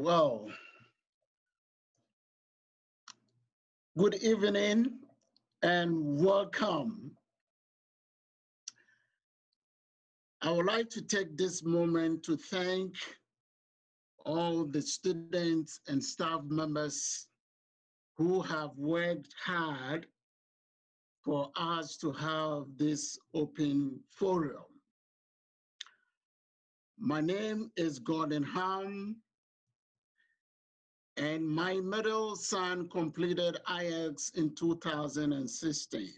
Well, good evening and welcome. I would like to take this moment to thank all the students and staff members who have worked hard for us to have this open forum. My name is Gordon Ham, and my middle son completed IACS in 2016.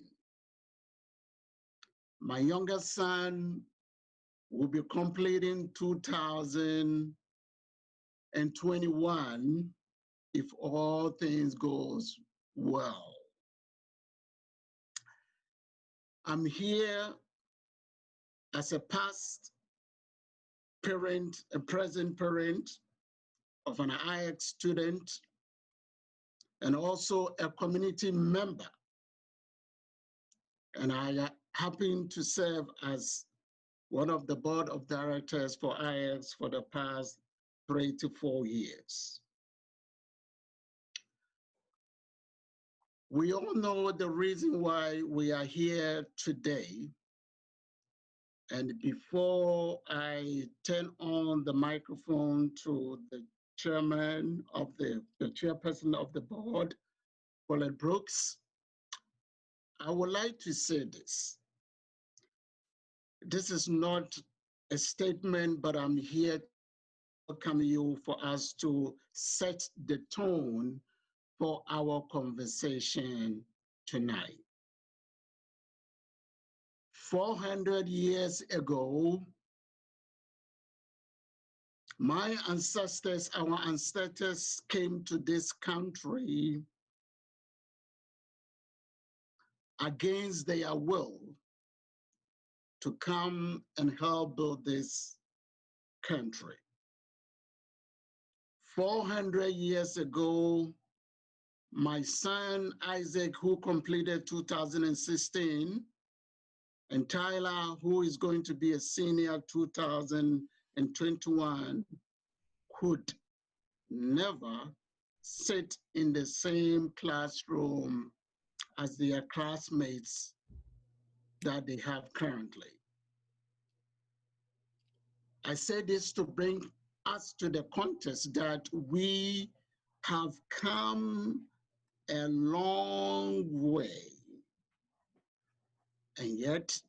My youngest son will be completing 2021 if all things goes well. I'm here as a past parent, a present parent of an IACS student, and also a community member. And I happen to serve as one of the board of directors for IACS for the past 3 to 4 years. We all know the reason why we are here today. And before I turn on the microphone to the chairman of the chairperson of the board, Paulette Brooks, I would like to say this. This is not a statement, but I'm here to welcome you for us to set the tone for our conversation tonight. 400 years ago, my ancestors, our ancestors came to this country against their will to come and help build this country. 400 years ago, my son Isaac, who completed 2016, and Tyler, who is going to be a senior 2021, could never sit in the same classroom as their classmates that they have currently. I say this to bring us to the context that we have come a long way, and yet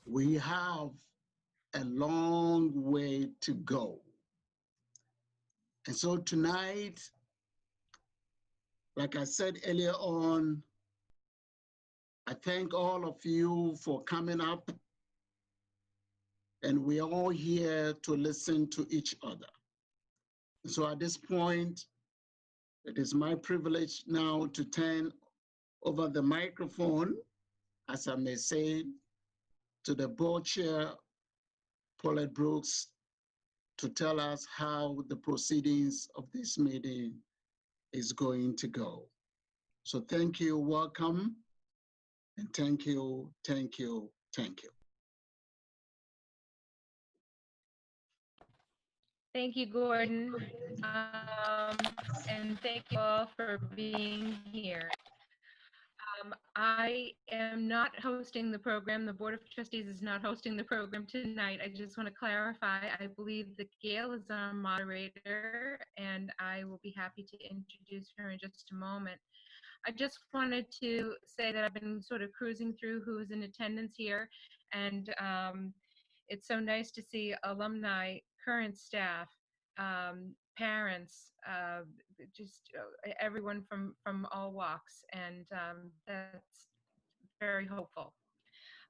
we have a long way to go. And so tonight, like I said earlier on, I thank all of you for coming up, and we are all here to listen to each other. So at this point, it is my privilege now to turn over the microphone, as I may say, to the board chair, Paulette Brooks, to tell us how the proceedings of this meeting is going to go. So thank you, welcome, and thank you, thank you, thank you. Thank you, Gordon, and thank you all for being here. I am not hosting the program. The Board of Trustees is not hosting the program tonight. I just want to clarify, I believe that Gail is our moderator, and I will be happy to introduce her in just a moment. I just wanted to say that I've been sort of cruising through who's in attendance here, and it's so nice to see alumni, current staff, parents, just everyone from all walks, and that's very hopeful.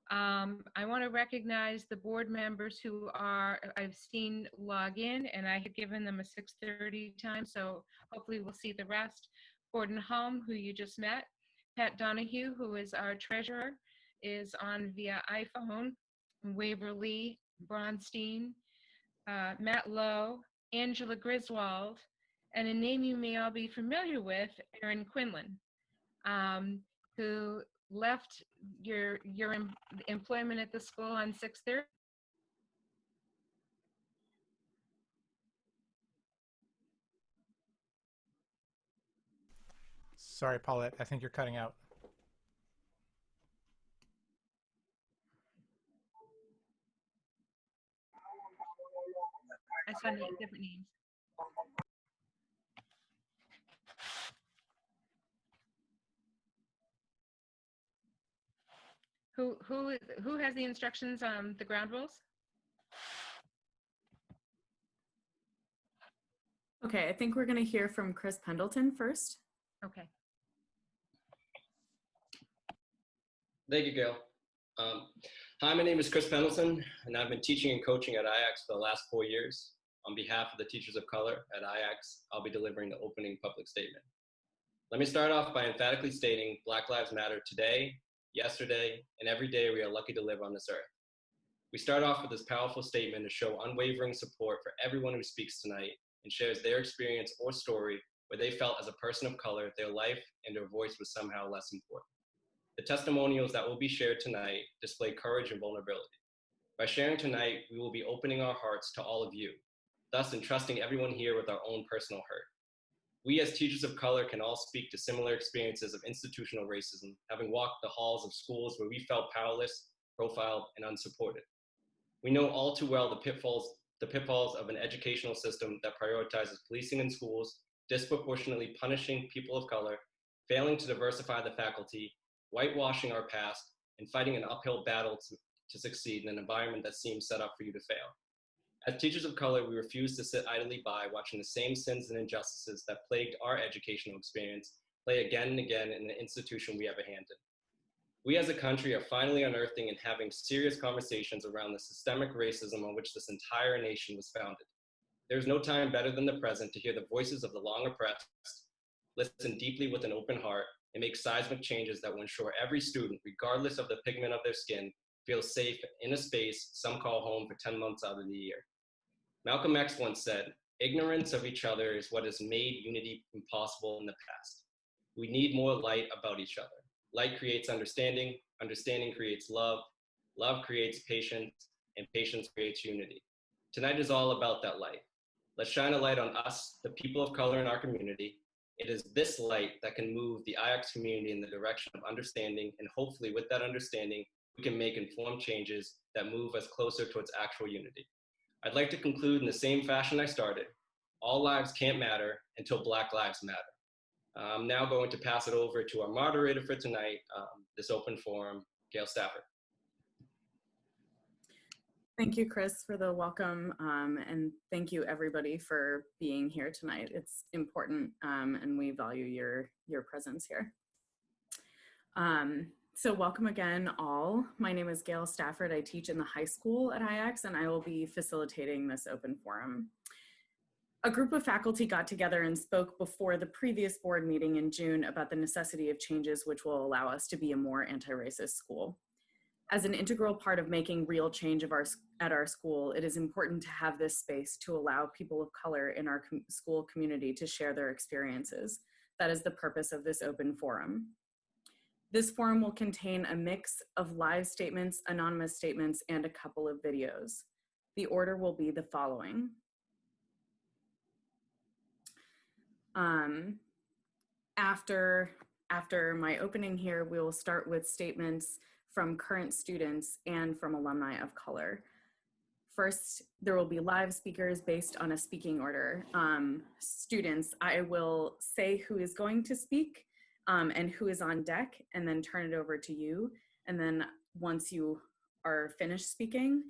I want to recognize the board members who I've seen log in, and I had given them a 6:30 time, so hopefully we'll see the rest. Gordon Holm, who you just met. Pat Donahue, who is our treasurer, is on via iPhone. Waverly Bronstein, Matt Lowe, Angela Griswold, and a name you may all be familiar with, Erin Quinlan, who left your employment at the school on 6/30 Sorry, Paulette, I think you're cutting out. I saw different names. Who has the instructions on the ground rules? Okay, I think we're going to hear from Chris Pendleton first. Okay. Thank you, Gail. Hi, my name is Chris Pendleton, and I've been teaching and coaching at IACS for the last 4 years. On behalf of the teachers of color at IACS, I'll be delivering the opening public statement. Let me start off by emphatically stating Black Lives Matter today, yesterday, and every day we are lucky to live on this earth. We start off with this powerful statement to show unwavering support for everyone who speaks tonight and shares their experience or story where they felt as a person of color, their life and their voice was somehow less important. The testimonials that will be shared tonight display courage and vulnerability. By sharing tonight, we will be opening our hearts to all of you, thus entrusting everyone here with our own personal hurt. We as teachers of color can all speak to similar experiences of institutional racism, having walked the halls of schools where we felt powerless, profiled, and unsupported. We know all too well the pitfalls of an educational system that prioritizes policing in schools, disproportionately punishing people of color, failing to diversify the faculty, whitewashing our past, and fighting an uphill battle to succeed in an environment that seems set up for you to fail. As teachers of color, we refuse to sit idly by watching the same sins and injustices that plagued our educational experience play again and again in the institution we have a hand in. We as a country are finally unearthing and having serious conversations around the systemic racism on which this entire nation was founded. There is no time better than the present to hear the voices of the long oppressed, listen deeply with an open heart, and make seismic changes that will ensure every student, regardless of the pigment of their skin, feels safe in a space some call home for 10 months out of the year. Malcolm X once said, "Ignorance of each other is what has made unity impossible in the past." We need more light about each other. Light creates understanding, understanding creates love, love creates patience, and patience creates unity. Tonight is all about that light. Let's shine a light on us, the people of color in our community. It is this light that can move the IACS community in the direction of understanding, and hopefully with that understanding, we can make informed changes that move us closer towards actual unity. I'd like to conclude in the same fashion I started. All lives can't matter until Black lives matter. I'm now going to pass it over to our moderator for tonight, this open forum, Gail Stafford. Thank you, Chris, for the welcome, and thank you everybody for being here tonight. It's important, and we value your presence here. So welcome again, all. My name is Gail Stafford. I teach in the high school at IACS, and I will be facilitating this open forum. A group of faculty got together and spoke before the previous board meeting in June about the necessity of changes which will allow us to be a more anti-racist school. As an integral part of making real change at our school, it is important to have this space to allow people of color in our school community to share their experiences. That is the purpose of this open forum. This forum will contain a mix of live statements, anonymous statements, and a couple of videos. The order will be the following. After my opening here, we will start with statements from current students and from alumni of color. First, there will be live speakers based on a speaking order. Students, I will say who is going to speak and who is on deck, and then turn it over to you. And then once you are finished speaking,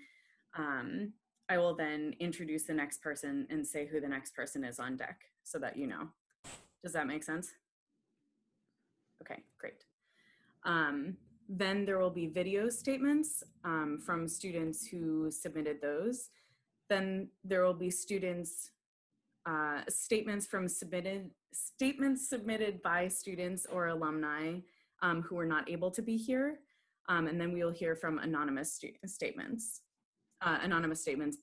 I will then introduce the next person and say who the next person is on deck so that you know. Does that make sense? Okay, great. Then there will be video statements from students who submitted those. Then there will be statements submitted by students or alumni who were not able to be here. And then we will hear from anonymous statements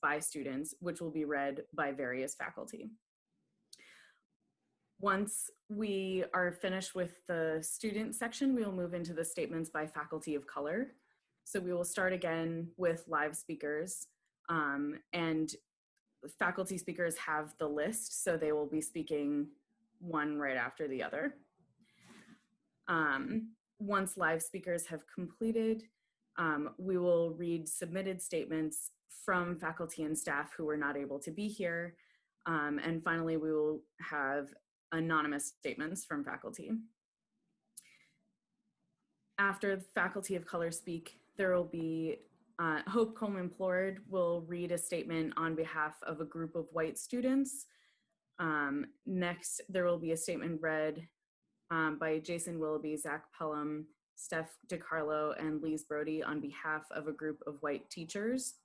by students, which will be read by various faculty. Once we are finished with the student section, we will move into the statements by faculty of color. So we will start again with live speakers, and faculty speakers have the list, so they will be speaking one right after the other. Once live speakers have completed, we will read submitted statements from faculty and staff who were not able to be here. And finally, we will have anonymous statements from faculty. After the faculty of color speak, there will be Hope Coleman-Plord will read a statement on behalf of a group of white students. Next, there will be a statement read by Jason Willoughby, Zach Pelham, Steph DiCarlo, and Lise Brody on behalf of a group of white teachers,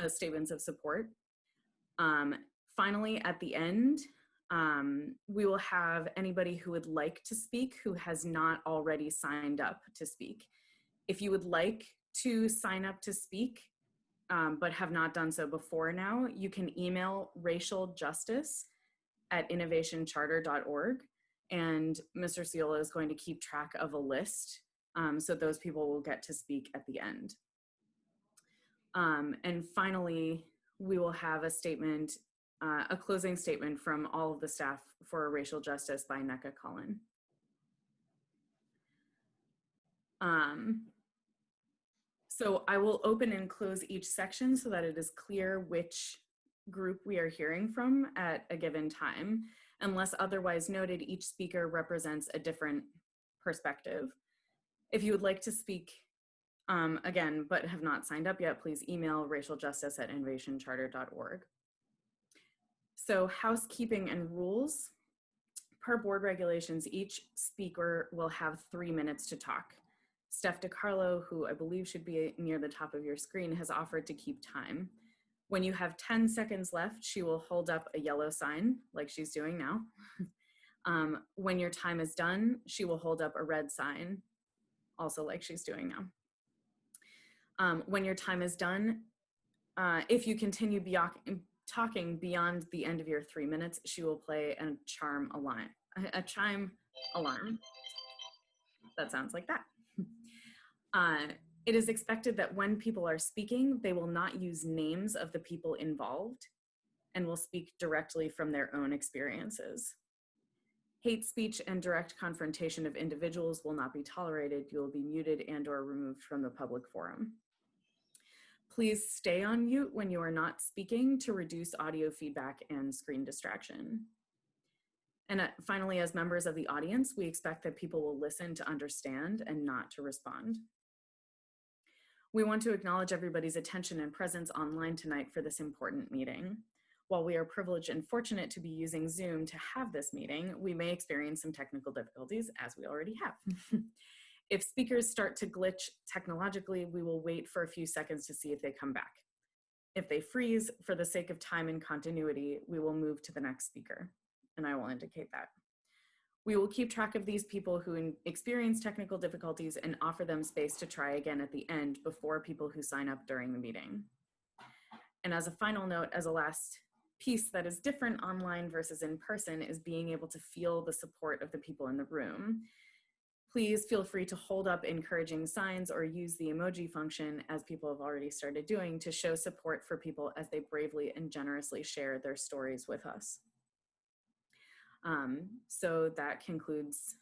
statements of support. Finally, at the end, we will have anybody who would like to speak who has not already signed up to speak. If you would like to sign up to speak, but have not done so before now, you can email racialjustice@innovationcharter.org, and Mr. Ciola is going to keep track of a list, so those people will get to speak at the end. And finally, we will have a statement, a closing statement from all of the staff for racial justice by Nneka Cullen. So I will open and close each section so that it is clear which group we are hearing from at a given time. Unless otherwise noted, each speaker represents a different perspective. If you would like to speak again, but have not signed up yet, please email racialjustice@innovationcharter.org. So housekeeping and rules. Per board regulations, each speaker will have 3 minutes to talk. Steph DiCarlo, who I believe should be near the top of your screen, has offered to keep time. When you have 10 seconds left, she will hold up a yellow sign like she's doing now. When your time is done, she will hold up a red sign, also like she's doing now. When your time is done, if you continue talking beyond the end of your 3 minutes, she will play a chime alarm. That sounds like that. It is expected that when people are speaking, they will not use names of the people involved and will speak directly from their own experiences. Hate speech and direct confrontation of individuals will not be tolerated. You will be muted and/or removed from the public forum. Please stay on mute when you are not speaking to reduce audio feedback and screen distraction. And finally, as members of the audience, we expect that people will listen to understand and not to respond. We want to acknowledge everybody's attention and presence online tonight for this important meeting. While we are privileged and fortunate to be using Zoom to have this meeting, we may experience some technical difficulties, as we already have. If speakers start to glitch technologically, we will wait for a few seconds to see if they come back. If they freeze, for the sake of time and continuity, we will move to the next speaker, and I will indicate that. We will keep track of these people who experience technical difficulties and offer them space to try again at the end before people who sign up during the meeting. And as a final note, as a last piece that is different online versus in person, is being able to feel the support of the people in the room. Please feel free to hold up encouraging signs or use the emoji function, as people have already started doing, to show support for people as they bravely and generously share their stories with us. So that concludes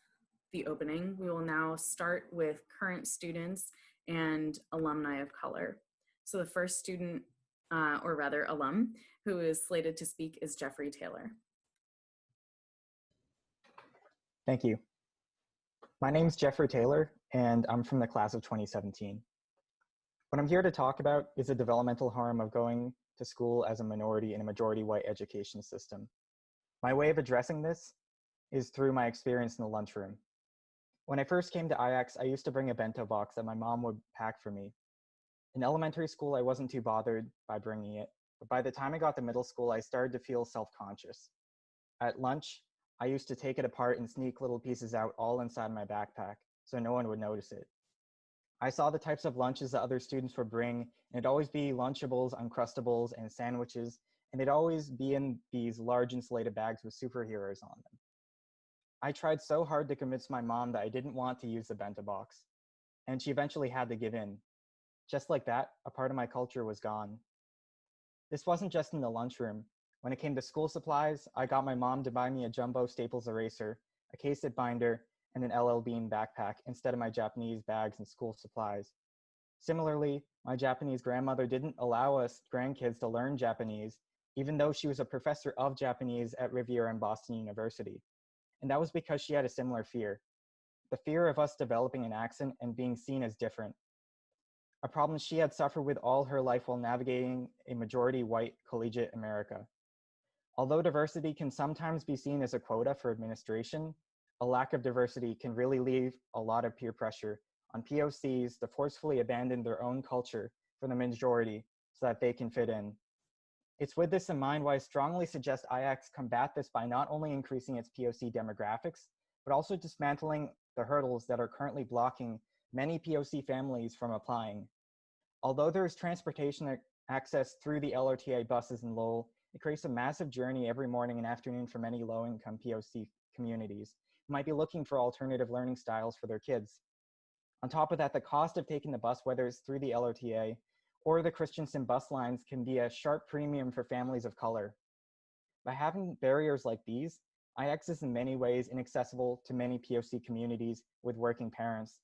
the opening. We will now start with current students and alumni of color. So the first student, or rather alum, who is slated to speak is Jeffrey Taylor. Thank you. My name is Jeffrey Taylor, and I'm from the class of 2017. What I'm here to talk about is the developmental harm of going to school as a minority in a majority white education system. My way of addressing this is through my experience in the lunchroom. When I first came to IACS, I used to bring a bento box that my mom would pack for me. In elementary school, I wasn't too bothered by bringing it, but by the time I got to middle school, I started to feel self-conscious. At lunch, I used to take it apart and sneak little pieces out all inside my backpack so no one would notice it. I saw the types of lunches that other students would bring, and it'd always be Lunchables, Uncrustables, and sandwiches, and it'd always be in these large insulated bags with superheroes on them. I tried so hard to convince my mom that I didn't want to use the bento box, and she eventually had to give in. Just like that, a part of my culture was gone. This wasn't just in the lunchroom. When it came to school supplies, I got my mom to buy me a jumbo Staples eraser, a case binder, and an LL Bean backpack instead of my Japanese bags and school supplies. Similarly, my Japanese grandmother didn't allow us grandkids to learn Japanese, even though she was a professor of Japanese at Riviera and Boston University. And that was because she had a similar fear, the fear of us developing an accent and being seen as different, a problem she had suffered with all her life while navigating a majority white collegiate America. Although diversity can sometimes be seen as a quota for administration, a lack of diversity can really leave a lot of peer pressure on POCs to forcefully abandon their own culture for the majority so that they can fit in. It's with this in mind why I strongly suggest IACS combat this by not only increasing its POC demographics, but also dismantling the hurdles that are currently blocking many POC families from applying. Although there is transportation access through the LRTA buses in Lowell, it creates a massive journey every morning and afternoon for many low-income POC communities who might be looking for alternative learning styles for their kids. On top of that, the cost of taking the bus, whether it's through the LRTA or the Christensen bus lines, can be a sharp premium for families of color. By having barriers like these, IACS is in many ways inaccessible to many POC communities with working parents.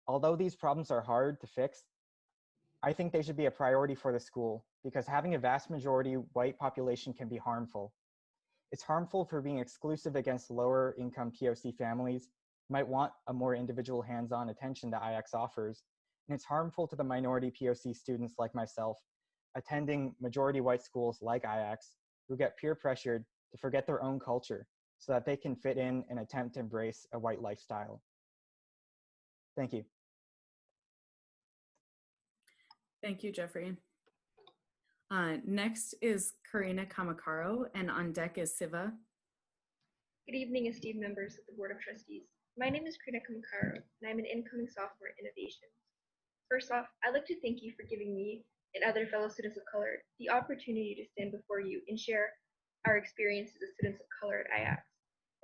Although these problems are hard to fix, I think they should be a priority for the school because having a vast majority white population can be harmful. It's harmful for being exclusive against lower income POC families who might want a more individual hands-on attention that IACS offers. And it's harmful to the minority POC students like myself attending majority white schools like IACS who get peer pressured to forget their own culture so that they can fit in and attempt to embrace a white lifestyle. Thank you. Thank you, Jeffrey. Next is Karina Kamakaro, and on deck is Siva. Good evening, esteemed members of the Board of Trustees. My name is Karina Kamakaro, and I'm an incoming sophomore in Innovations. First off, I'd like to thank you for giving me and other fellow students of color the opportunity to stand before you and share our experiences as students of color at IACS.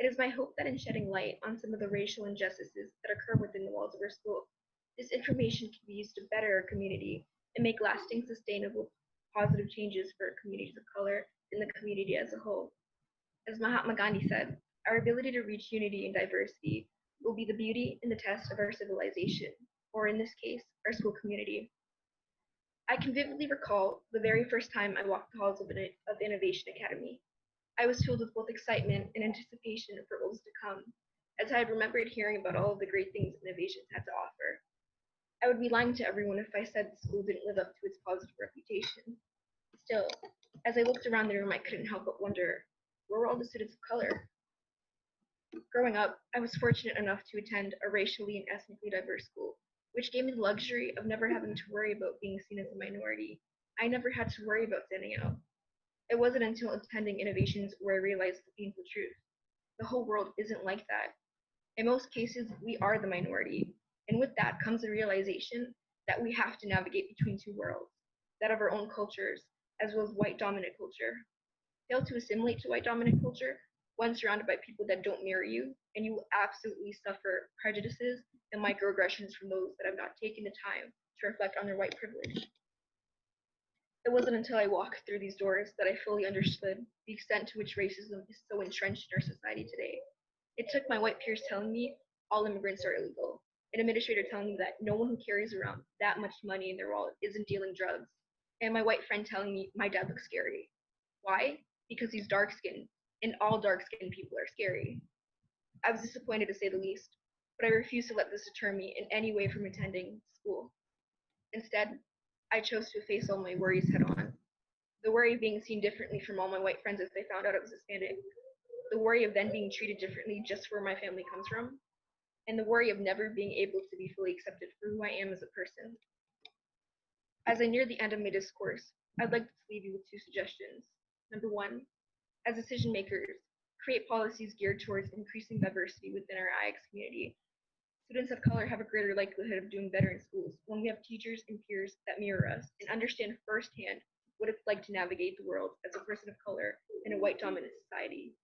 It is my hope that in shedding light on some of the racial injustices that occur within the walls of our school, this information can be used to better our community and make lasting, sustainable, positive changes for communities of color and the community as a whole. As Mahatma Gandhi said, our ability to reach unity and diversity will be the beauty and the test of our civilization, or in this case, our school community. I can vividly recall the very first time I walked the halls of Innovation Academy. I was filled with both excitement and anticipation for what was to come, as I had remembered hearing about all of the great things Innovations had to offer. I would be lying to everyone if I said the school didn't live up to its positive reputation. Still, as I looked around the room, I couldn't help but wonder, where were all the students of color? Growing up, I was fortunate enough to attend a racially and ethnically diverse school, which gave me the luxury of never having to worry about being seen as a minority. I never had to worry about standing out. It wasn't until attending Innovations where I realized the painful truth. The whole world isn't like that. In most cases, we are the minority. And with that comes the realization that we have to navigate between two worlds, that of our own cultures, as well as white dominant culture. Fail to assimilate to white dominant culture, one surrounded by people that don't mirror you, and you will absolutely suffer prejudices and microaggressions from those that have not taken the time to reflect on their white privilege. It wasn't until I walked through these doors that I fully understood the extent to which racism is so entrenched in our society today. It took my white peers telling me all immigrants are illegal, an administrator telling me that no one who carries around that much money in their wallet isn't dealing drugs, and my white friend telling me my dad looks scary. Why? Because he's dark-skinned, and all dark-skinned people are scary. I was disappointed to say the least, but I refused to let this deter me in any way from attending school. Instead, I chose to face all my worries head on. The worry of being seen differently from all my white friends as they found out I was Hispanic, the worry of then being treated differently just where my family comes from, and the worry of never being able to be fully accepted for who I am as a person. As I near the end of my discourse, I'd like to leave you with two suggestions. Number one, as decision makers, create policies geared towards increasing diversity within our IACS community. Students of color have a greater likelihood of doing better in schools when we have teachers and peers that mirror us and understand firsthand what it's like to navigate the world as a person of color in a white dominant society.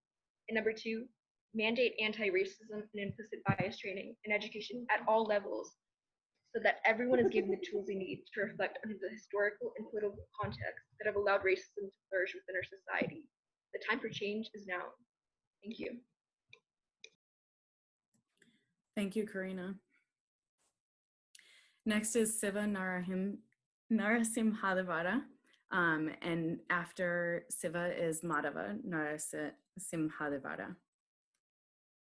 And number two, mandate anti-racism and implicit bias training and education at all levels so that everyone is given the tools they need to reflect on the historical and political context that have allowed racism to flourish within our society. The time for change is now. Thank you. Thank you, Karina. Next is Siva Narasimhadevara. And after Siva is Madhava Narasimhadevara.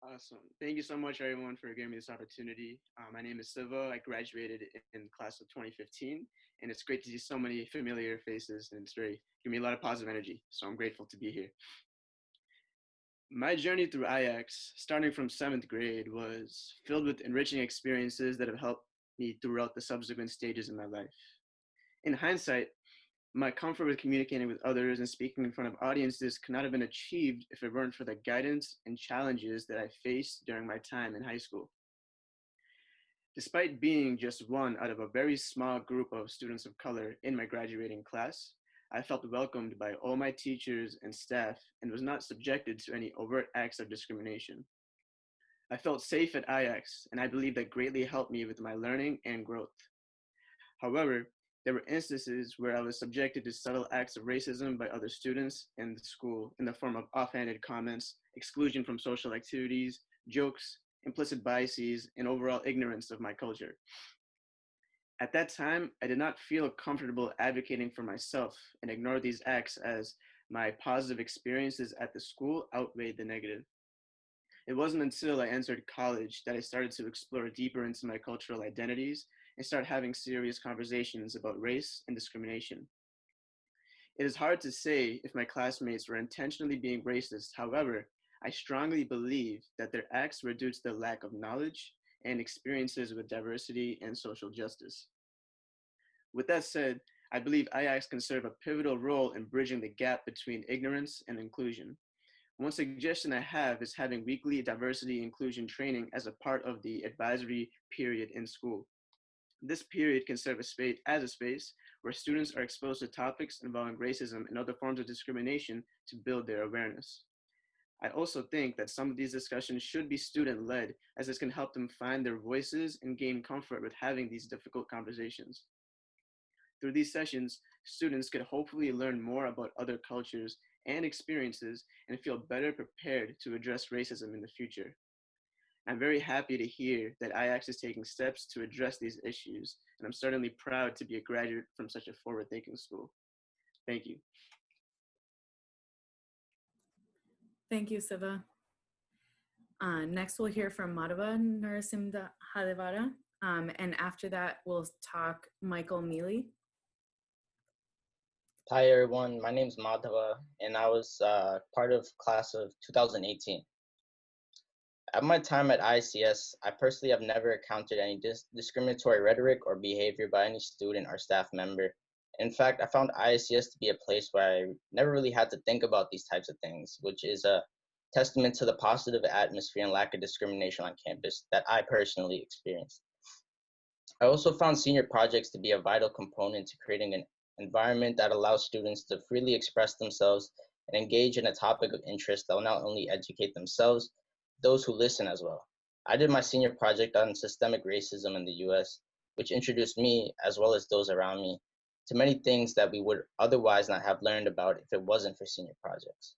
Awesome. Thank you so much, everyone, for giving me this opportunity. My name is Siva. I graduated in the class of 2015, and it's great to see so many familiar faces, and it's giving me a lot of positive energy, so I'm grateful to be here. My journey through IACS, starting from 7th grade, was filled with enriching experiences that have helped me throughout the subsequent stages in my life. In hindsight, my comfort with communicating with others and speaking in front of audiences could not have been achieved if it weren't for the guidance and challenges that I faced during my time in high school. Despite being just one out of a very small group of students of color in my graduating class, I felt welcomed by all my teachers and staff and was not subjected to any overt acts of discrimination. I felt safe at IACS, and I believe that greatly helped me with my learning and growth. However, there were instances where I was subjected to subtle acts of racism by other students in the school in the form of offhanded comments, exclusion from social activities, jokes, implicit biases, and overall ignorance of my culture. At that time, I did not feel comfortable advocating for myself and ignored these acts as my positive experiences at the school outweighed the negative. It wasn't until I entered college that I started to explore deeper into my cultural identities and start having serious conversations about race and discrimination. It is hard to say if my classmates were intentionally being racist. However, I strongly believe that their acts were due to the lack of knowledge and experiences with diversity and social justice. With that said, I believe IACS can serve a pivotal role in bridging the gap between ignorance and inclusion. One suggestion I have is having weekly diversity inclusion training as a part of the advisory period in school. This period can serve as a space where students are exposed to topics involving racism and other forms of discrimination to build their awareness. I also think that some of these discussions should be student-led, as this can help them find their voices and gain comfort with having these difficult conversations. Through these sessions, students could hopefully learn more about other cultures and experiences and feel better prepared to address racism in the future. I'm very happy to hear that IACS is taking steps to address these issues, and I'm certainly proud to be a graduate from such a forward-thinking school. Thank you. Thank you, Siva. Next, we'll hear from Madhava Narasimhadevara, and after that, we'll talk Michael Mealy. Hi everyone, my name is Madhava, and I was part of class of 2018. At my time at IACS, I personally have never encountered any discriminatory rhetoric or behavior by any student or staff member. In fact, I found IACS to be a place where I never really had to think about these types of things, which is a testament to the positive atmosphere and lack of discrimination on campus that I personally experienced. I also found senior projects to be a vital component to creating an environment that allows students to freely express themselves and engage in a topic of interest that will not only educate themselves, those who listen as well. I did my senior project on systemic racism in the US, which introduced me, as well as those around me, to many things that we would otherwise not have learned about if it wasn't for senior projects.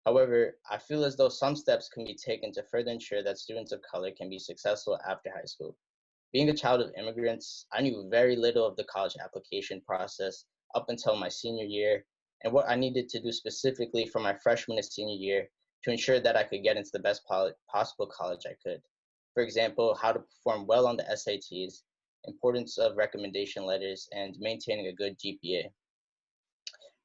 However, I feel as though some steps can be taken to further ensure that students of color can be successful after high school. Being a child of immigrants, I knew very little of the college application process up until my senior year and what I needed to do specifically for my freshman and senior year to ensure that I could get into the best possible college I could. For example, how to perform well on the SATs, importance of recommendation letters, and maintaining a good GPA.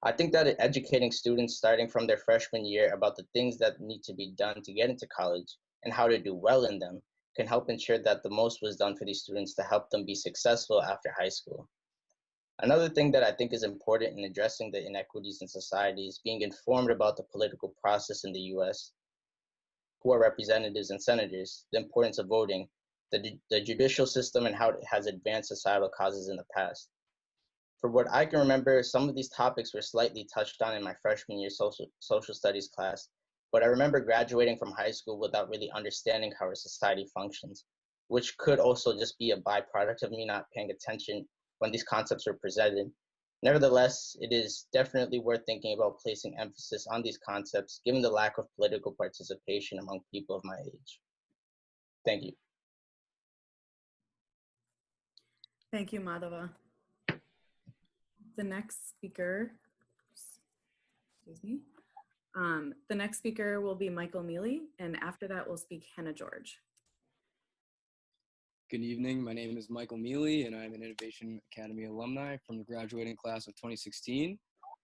I think that educating students starting from their freshman year about the things that need to be done to get into college and how to do well in them can help ensure that the most was done for these students to help them be successful after high school. Another thing that I think is important in addressing the inequities in society is being informed about the political process in the US, who are representatives and senators, the importance of voting, the judicial system, and how it has advanced societal causes in the past. For what I can remember, some of these topics were slightly touched on in my freshman year social studies class, but I remember graduating from high school without really understanding how our society functions, which could also just be a byproduct of me not paying attention when these concepts were presented. Nevertheless, it is definitely worth thinking about placing emphasis on these concepts given the lack of political participation among people of my age. Thank you. Thank you, Madhava. The next speaker, excuse me. The next speaker will be Michael Mealy, and after that will speak Hannah George. Good evening. My name is Michael Mealy, and I'm an Innovation Academy alumni from the graduating class of 2016.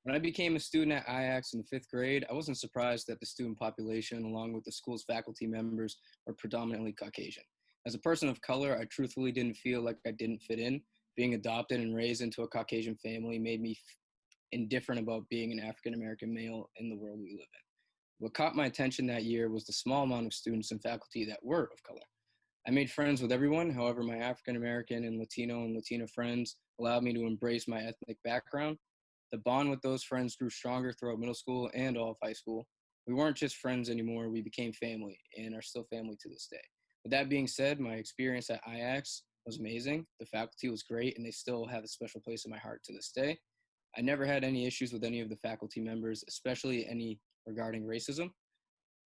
When I became a student at IACS in the 5th grade, I wasn't surprised that the student population, along with the school's faculty members, were predominantly Caucasian. As a person of color, I truthfully didn't feel like I didn't fit in. Being adopted and raised into a Caucasian family made me indifferent about being an African-American male in the world we live in. What caught my attention that year was the small amount of students and faculty that were of color. I made friends with everyone. However, my African-American and Latina friends allowed me to embrace my ethnic background. The bond with those friends grew stronger throughout middle school and all of high school. We weren't just friends anymore, we became family and are still family to this day. With that being said, my experience at IACS was amazing. The faculty was great and they still have a special place in my heart to this day. I never had any issues with any of the faculty members, especially any regarding racism.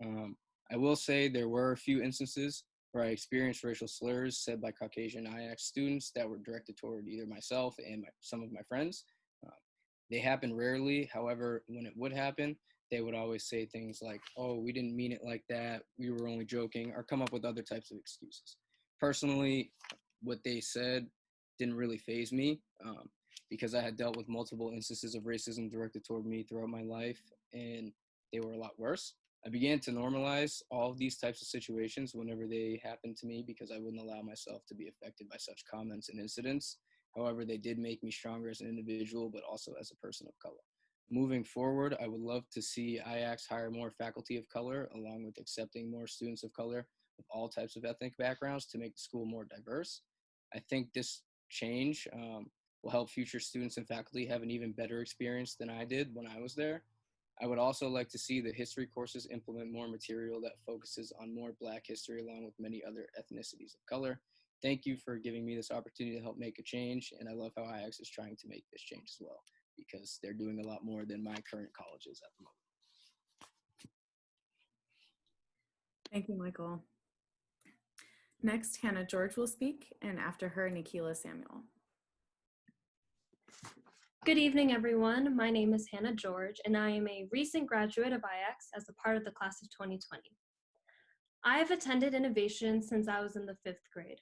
I will say there were a few instances where I experienced racial slurs said by Caucasian IACS students that were directed toward either myself and some of my friends. They happen rarely. However, when it would happen, they would always say things like, oh, we didn't mean it like that, we were only joking, or come up with other types of excuses. Personally, what they said didn't really faze me because I had dealt with multiple instances of racism directed toward me throughout my life, and they were a lot worse. I began to normalize all of these types of situations whenever they happened to me because I wouldn't allow myself to be affected by such comments and incidents. However, they did make me stronger as an individual, but also as a person of color. Moving forward, I would love to see IACS hire more faculty of color, along with accepting more students of color with all types of ethnic backgrounds to make the school more diverse. I think this change will help future students and faculty have an even better experience than I did when I was there. I would also like to see the history courses implement more material that focuses on more Black history along with many other ethnicities of color. Thank you for giving me this opportunity to help make a change, and I love how IACS is trying to make this change as well because they're doing a lot more than my current college is at the moment. Thank you, Michael. Next, Hannah George will speak, and after her, Nikila Samuel. Good evening, everyone. My name is Hannah George, and I am a recent graduate of IACS as a part of the class of 2020. I have attended Innovation since I was in the 5th grade.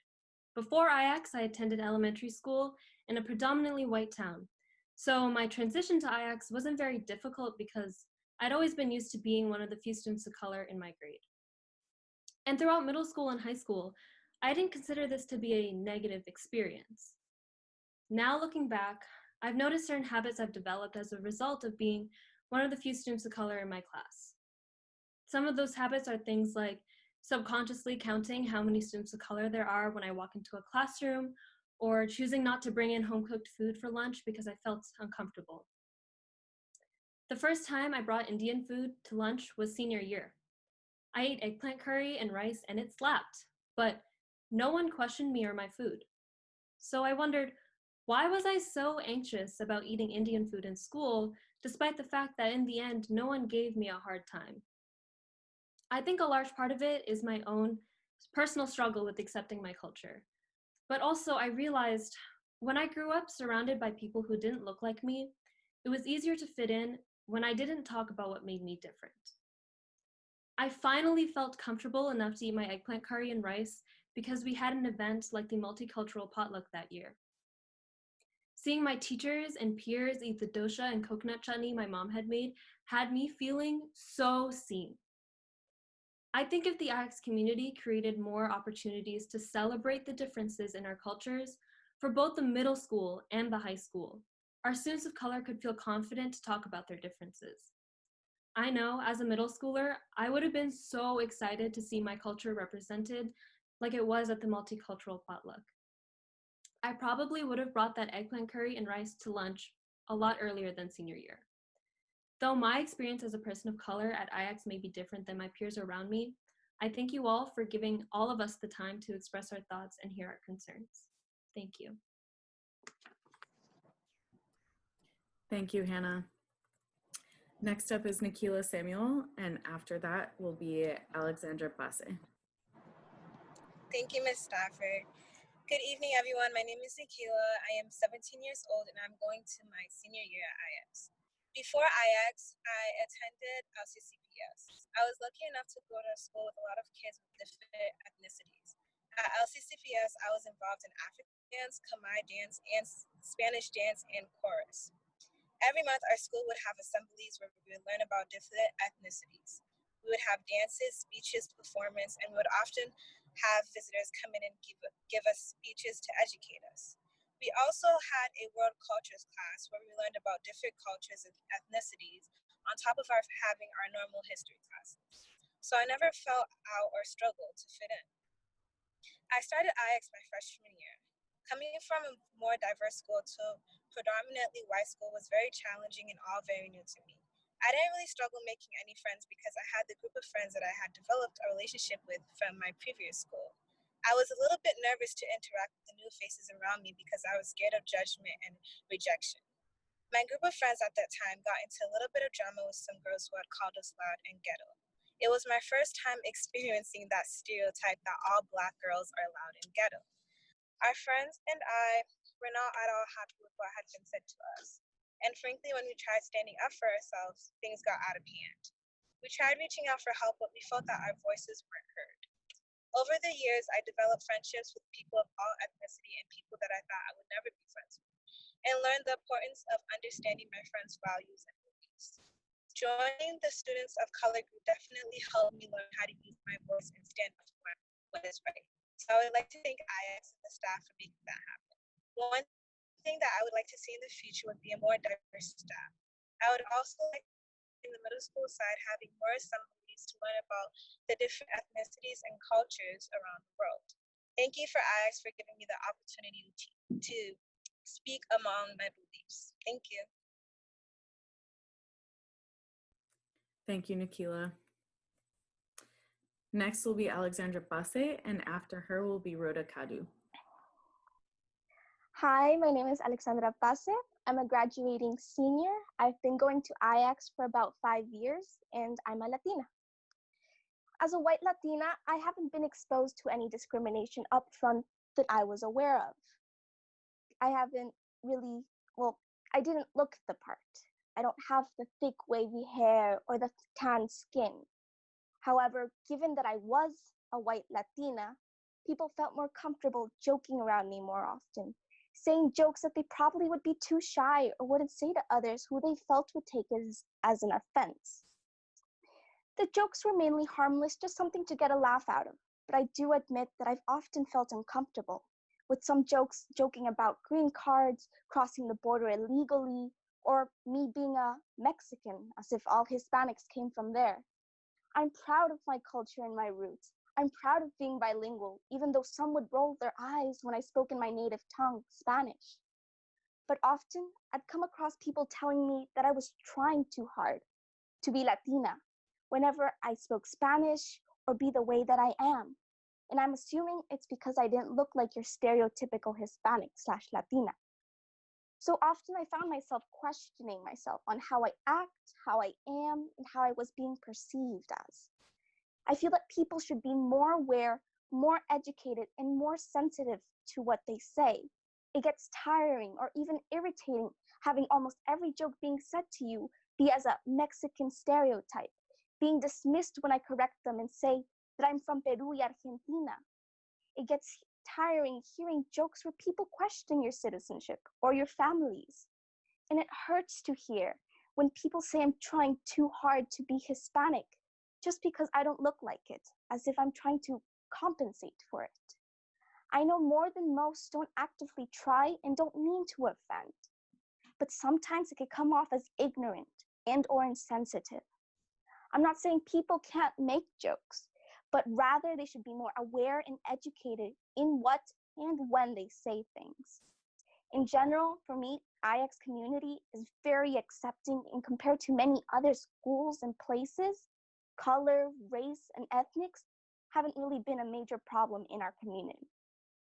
Before IACS, I attended elementary school in a predominantly white town. So my transition to IACS wasn't very difficult because I'd always been used to being one of the few students of color in my grade. And throughout middle school and high school, I didn't consider this to be a negative experience. Now looking back, I've noticed certain habits I've developed as a result of being one of the few students of color in my class. Some of those habits are things like subconsciously counting how many students of color there are when I walk into a classroom, or choosing not to bring in home-cooked food for lunch because I felt uncomfortable. The first time I brought Indian food to lunch was senior year. I ate eggplant curry and rice and it slapped, but no one questioned me or my food. So I wondered, why was I so anxious about eating Indian food in school, despite the fact that in the end, no one gave me a hard time? I think a large part of it is my own personal struggle with accepting my culture. But also I realized when I grew up surrounded by people who didn't look like me, it was easier to fit in when I didn't talk about what made me different. I finally felt comfortable enough to eat my eggplant curry and rice because we had an event like the multicultural potluck that year. Seeing my teachers and peers eat the dosha and coconut chutney my mom had made had me feeling so seen. I think if the IACS community created more opportunities to celebrate the differences in our cultures for both the middle school and the high school, our students of color could feel confident to talk about their differences. I know as a middle schooler, I would have been so excited to see my culture represented like it was at the multicultural potluck. I probably would have brought that eggplant curry and rice to lunch a lot earlier than senior year. Though my experience as a person of color at IACS may be different than my peers around me, I thank you all for giving all of us the time to express our thoughts and hear our concerns. Thank you. Thank you, Hannah. Next up is Nikila Samuel, and after that will be Alexandra Passe. Thank you, Ms. Stafford. Good evening, everyone. My name is Nikila. I am 17 years old and I'm going to my senior year at IACS. Before IACS, I attended LCCPS. I was lucky enough to go to a school with a lot of kids with different ethnicities. At LCCPS, I was involved in African dance, Khmer dance, and Spanish dance and chorus. Every month, our school would have assemblies where we would learn about different ethnicities. We would have dances, speeches, performance, and we would often have visitors come in and give us speeches to educate us. We also had a world cultures class where we learned about different cultures and ethnicities on top of having our normal history classes. So I never felt out or struggled to fit in. I started IX my freshman year. Coming from a more diverse school to predominantly white school was very challenging and all very new to me. I didn't really struggle making any friends because I had the group of friends that I had developed a relationship with from my previous school. I was a little bit nervous to interact with the new faces around me because I was scared of judgment and rejection. My group of friends at that time got into a little bit of drama with some girls who had called us loud and ghetto. It was my first time experiencing that stereotype that all Black girls are loud and ghetto. Our friends and I were not at all happy with what had been said to us. And frankly, when we tried standing up for ourselves, things got out of hand. We tried reaching out for help, but we felt that our voices weren't heard. Over the years, I developed friendships with people of all ethnicity and people that I thought I would never be friends with, and learned the importance of understanding my friends' values and beliefs. Joining the Students of Color group definitely helped me learn how to use my voice and stand up for what is right. So I would like to thank IX and the staff for making that happen. One thing that I would like to see in the future would be a more diverse staff. I would also like in the middle school side having more assemblies to learn about the different ethnicities and cultures around the world. Thank you for IX for giving me the opportunity to speak among my beliefs. Thank you. Thank you, Nikila. Next will be Alexandra Basse, and after her will be Rhoda Kadu. Hi, my name is Alexandra Pace. I'm a graduating senior. I've been going to IACS for about 5 years, and I'm a Latina. As a white Latina, I haven't been exposed to any discrimination up front that I was aware of. I haven't really, I didn't look the part. I don't have the thick wavy hair or the tan skin. However, given that I was a white Latina, people felt more comfortable joking around me more often, saying jokes that they probably would be too shy or wouldn't say to others who they felt would take as an offense. The jokes were mainly harmless, just something to get a laugh out of, but I do admit that I've often felt uncomfortable, with some jokes joking about green cards, crossing the border illegally, or me being a Mexican, as if all Hispanics came from there. I'm proud of my culture and my roots. I'm proud of being bilingual, even though some would roll their eyes when I spoke in my native tongue, Spanish. But often, I'd come across people telling me that I was trying too hard to be Latina whenever I spoke Spanish or be the way that I am. And I'm assuming it's because I didn't look like your stereotypical Hispanic/Latina. So often I found myself questioning myself on how I act, how I am, and how I was being perceived as. I feel that people should be more aware, more educated, and more sensitive to what they say. It gets tiring or even irritating having almost every joke being said to you be as a Mexican stereotype, being dismissed when I correct them and say that I'm from Peru y Argentina. It gets tiring hearing jokes where people question your citizenship or your families. And it hurts to hear when people say I'm trying too hard to be Hispanic just because I don't look like it, as if I'm trying to compensate for it. I know more than most don't actively try and don't mean to offend, but sometimes it can come off as ignorant and or insensitive. I'm not saying people can't make jokes, but rather they should be more aware and educated in what and when they say things. In general, for me, IX community is very accepting and compared to many other schools and places, color, race, and ethnics haven't really been a major problem in our community.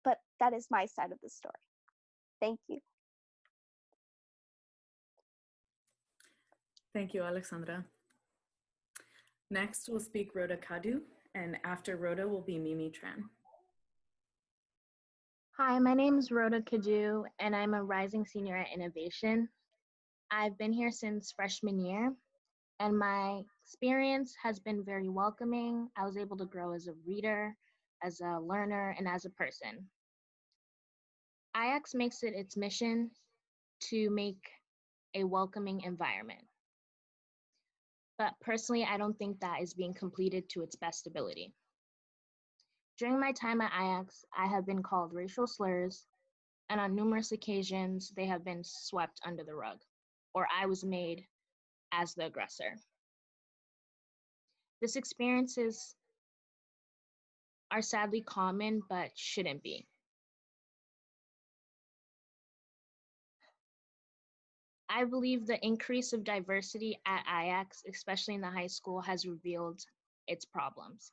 But that is my side of the story. Thank you. Thank you, Alexandra. Next will speak Rhoda Kadu, and after Rhoda will be Mimi Tran. Hi, my name is Rhoda Kadu, and I'm a rising senior at Innovation. I've been here since freshman year, and my experience has been very welcoming. I was able to grow as a reader, as a learner, and as a person. IACS makes it its mission to make a welcoming environment. But personally, I don't think that is being completed to its best ability. During my time at IACS, I have been called racial slurs, and on numerous occasions, they have been swept under the rug, or I was made as the aggressor. These experiences are sadly common, but shouldn't be. I believe the increase of diversity at IACS, especially in the high school, has revealed its problems.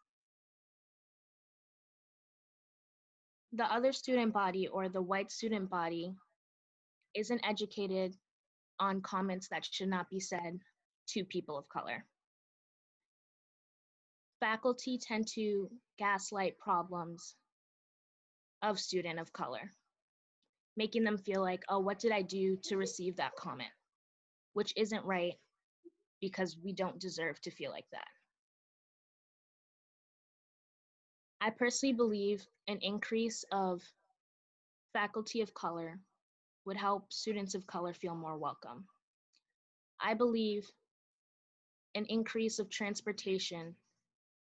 The other student body, or the white student body, isn't educated on comments that should not be said to people of color. Faculty tend to gaslight problems of student of color, making them feel like, oh, what did I do to receive that comment? Which isn't right, because we don't deserve to feel like that. I personally believe an increase of faculty of color would help students of color feel more welcome. I believe an increase of transportation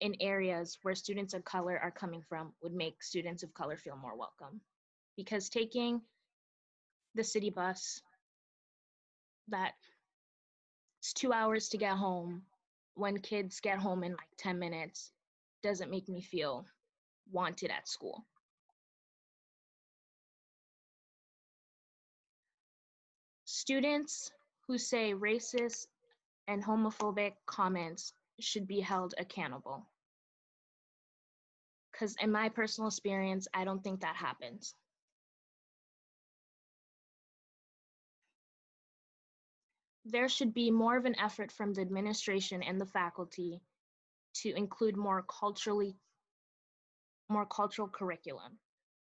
in areas where students of color are coming from would make students of color feel more welcome. Because taking the city bus, that it's 2 hours to get home, when kids get home in like 10 minutes, doesn't make me feel wanted at school. Students who say racist and homophobic comments should be held accountable. Because in my personal experience, I don't think that happens. There should be more of an effort from the administration and the faculty to include more cultural curriculum.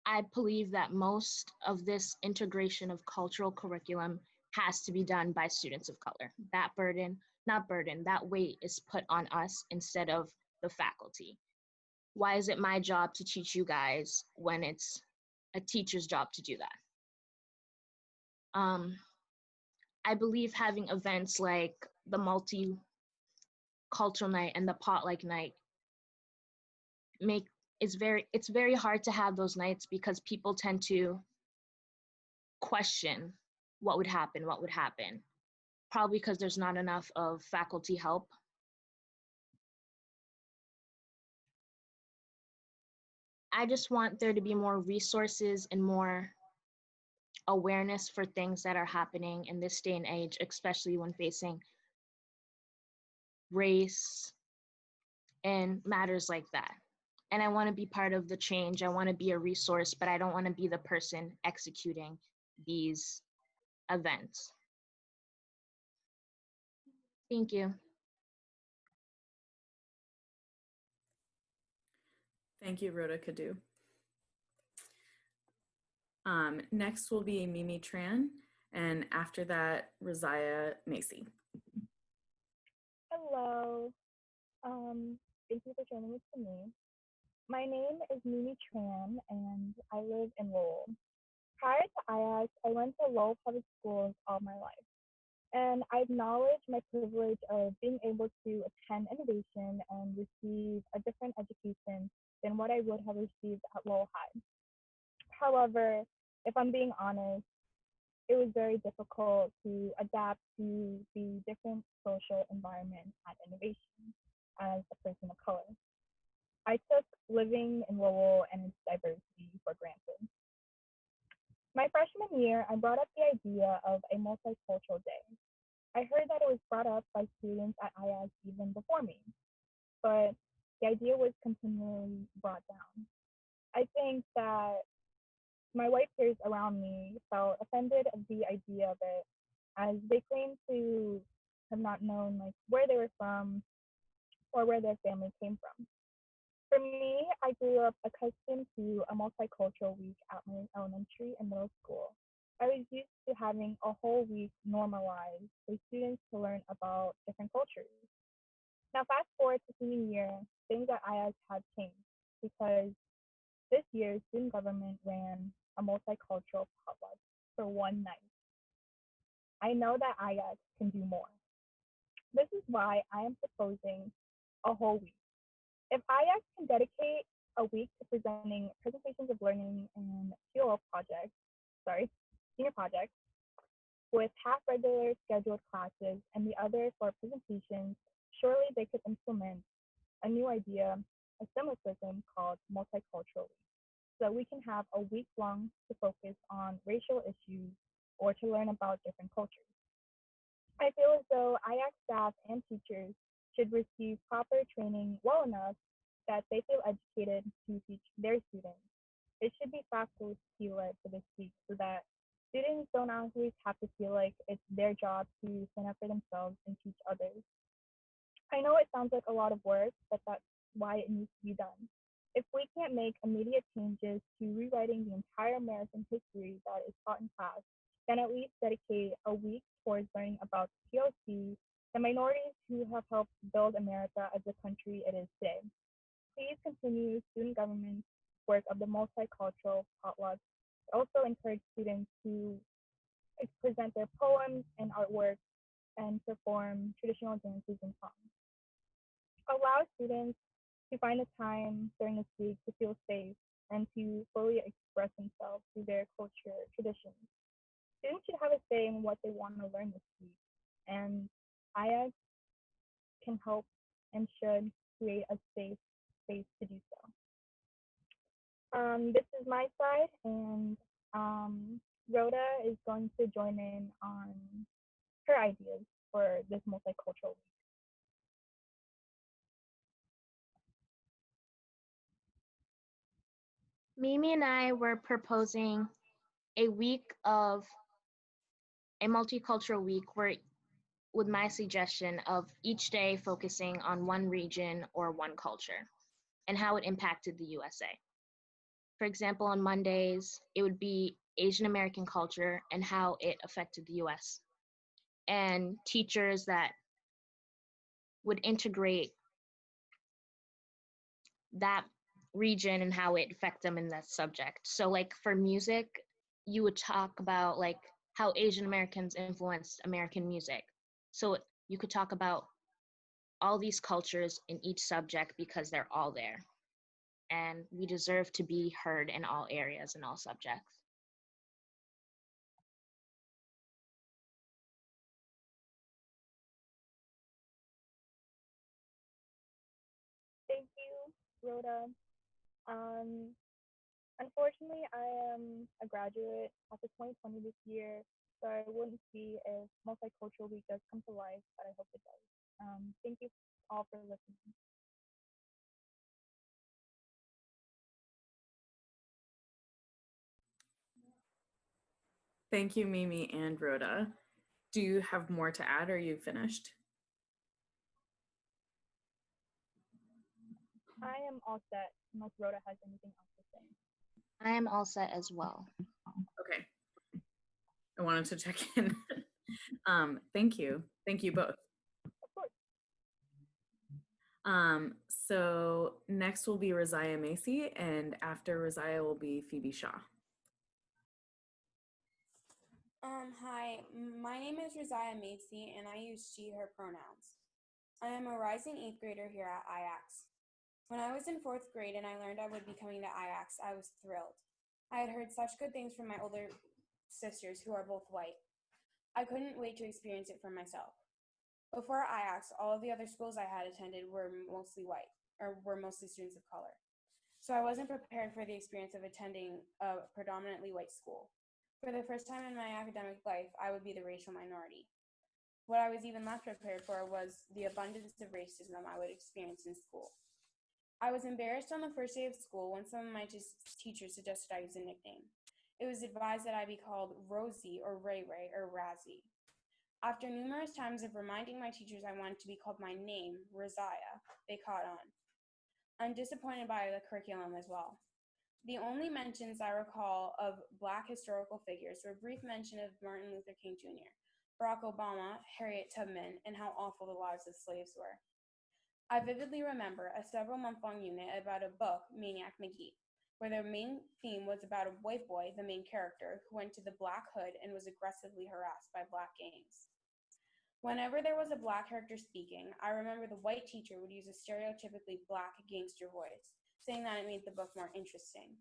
I believe that most of this integration of cultural curriculum has to be done by students of color. That that weight is put on us instead of the faculty. Why is it my job to teach you guys when it's a teacher's job to do that? I believe having events like the multicultural night and the potluck night it's very hard to have those nights because people tend to question what would happen, probably because there's not enough of faculty help. I just want there to be more resources and more awareness for things that are happening in this day and age, especially when facing race and matters like that. And I want to be part of the change. I want to be a resource, but I don't want to be the person executing these events. Thank you. Thank you, Rhoda Kadu. Next will be Mimi Tran, and after that, Rosiah Macy. Hello. Thank you for joining with me. My name is Mimi Tran, and I live in Lowell. Prior to IACS, I went to Lowell public schools all my life, and I acknowledge my privilege of being able to attend innovation and receive a different education than what I would have received at Lowell High. However, if I'm being honest, it was very difficult to adapt to the different social environment at innovation as a person of color. I took living in Lowell and its diversity for granted. My freshman year, I brought up the idea of a multicultural day. I heard that it was brought up by students at IAS even before me, but the idea was continually brought down. I think that my white peers around me felt offended of the idea of it, as they claimed to have not known like where they were from or where their family came from. For me, I grew up accustomed to a multicultural week at my elementary and middle school. I was used to having a whole week normalized for students to learn about different cultures. Now, fast forward to senior year, things at IAS have changed because this year, student government ran a multicultural potluck for one night. I know that IAS can do more. This is why I am proposing a whole week. If IAS can dedicate a week to presenting presentations of learning and COL projects, senior projects, with half regular scheduled classes and the other for presentations, surely they could implement a new idea, a similar system called multicultural week, so we can have a week long to focus on racial issues or to learn about different cultures. I feel as though IAC staff and teachers should receive proper training well enough that they feel educated to teach their students. It should be faculty-led for this week so that students don't always have to feel like it's their job to stand up for themselves and teach others. I know it sounds like a lot of work, but that's why it needs to be done. If we can't make immediate changes to rewriting the entire American history that is taught in class, then at least dedicate a week towards learning about POC, the minorities who have helped build America as the country it is today. Please continue student government's work of the multicultural potluck. Also encourage students to present their poems and artwork and perform traditional dances and songs. Allow students to find the time during this week to feel safe and to fully express themselves through their culture traditions. Students should have a say in what they want to learn this week, and IAC can help and should create a safe space to do so. This is my side, and Rhoda is going to join in on her ideas for this multicultural week. Mimi and I were proposing a multicultural week where with my suggestion of each day focusing on one region or one culture and how it impacted the USA. For example, on Mondays, it would be Asian American culture and how it affected the US, and teachers that would integrate that region and how it affected them in that subject. So like for music, you would talk about like how Asian Americans influenced American music. So you could talk about all these cultures in each subject because they're all there. And we deserve to be heard in all areas and all subjects. Thank you, Rhoda. Um, Unfortunately, I am a graduate at the 2020 this year, so I wouldn't see if Multicultural Week does come to life, but I hope it does. Thank you all for listening. Thank you, Mimi and Rhoda. Do you have more to add, or are you finished? I am all set, unless Rhoda has anything else to say. I am all set as well. Okay. I wanted to check in. Thank you. Thank you both. Of course. So next will be Rosiah Macy, and after Rosiah will be Phoebe Shaw. Hi, my name is Rosiah Macy, and I use she, her pronouns. I am a rising 8th grader here at IACS. When I was in 4th grade and I learned I would be coming to IACS, I was thrilled. I had heard such good things from my older sisters who are both white. I couldn't wait to experience it for myself. Before IACS, all of the other schools I had attended were mostly white, or were mostly students of color. So I wasn't prepared for the experience of attending a predominantly white school. For the first time in my academic life, I would be the racial minority. What I was even less prepared for was the abundance of racism I would experience in school. I was embarrassed on the first day of school when some of my teachers suggested I use a nickname. It was advised that I be called Rosie or Ray Ray or Razzie. After numerous times of reminding my teachers I wanted to be called my name, Rosiah, they caught on. I'm disappointed by the curriculum as well. The only mentions I recall of Black historical figures were brief mention of Martin Luther King Jr., Barack Obama, Harriet Tubman, and how awful the lives of slaves were. I vividly remember a several-month-long unit about a book, Maniac McGee, where the main theme was about a white boy, the main character, who went to the Black Hood and was aggressively harassed by Black gangs. Whenever there was a Black character speaking, I remember the white teacher would use a stereotypically Black gangster voice, saying that it made the book more interesting.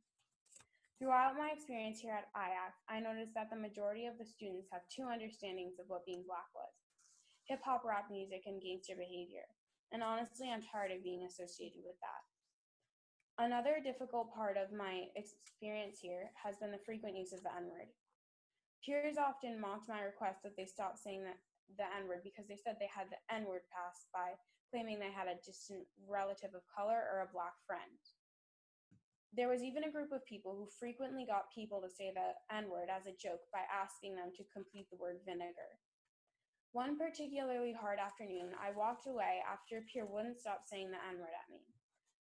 Throughout my experience here at IACS, I noticed that the majority of the students have two understandings of what being Black was: hip-hop rap music and gangster behavior. And honestly, I'm tired of being associated with that. Another difficult part of my experience here has been the frequent use of the N-word. Peers often mocked my request that they stop saying the N-word because they said they had the N-word passed by claiming they had a distant relative of color or a Black friend. There was even a group of people who frequently got people to say the N-word as a joke by asking them to complete the word vinegar. One particularly hard afternoon, I walked away after a peer wouldn't stop saying the N-word at me.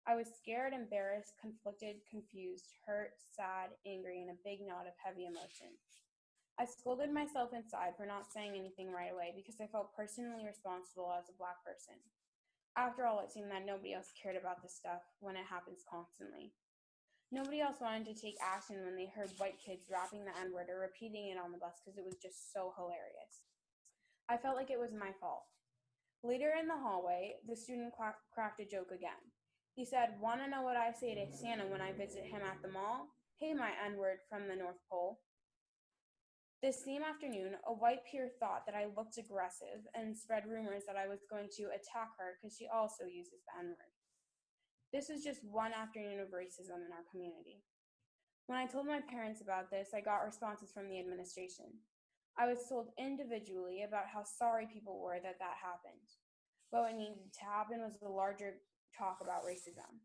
I was scared, embarrassed, conflicted, confused, hurt, sad, angry, and a big knot of heavy emotion. I scolded myself inside for not saying anything right away because I felt personally responsible as a Black person. After all, it seemed that nobody else cared about this stuff when it happens constantly. Nobody else wanted to take action when they heard white kids rapping the N-word or repeating it on the bus because it was just so hilarious. I felt like it was my fault. Later in the hallway, the student cracked a joke again. He said, "Want to know what I say to Santa when I visit him at the mall? Hey, my N-word from the North Pole." This same afternoon, a white peer thought that I looked aggressive and spread rumors that I was going to attack her because she also uses the N-word. This was just one afternoon of racism in our community. When I told my parents about this, I got responses from the administration. I was told individually about how sorry people were that that happened. But what needed to happen was a larger talk about racism,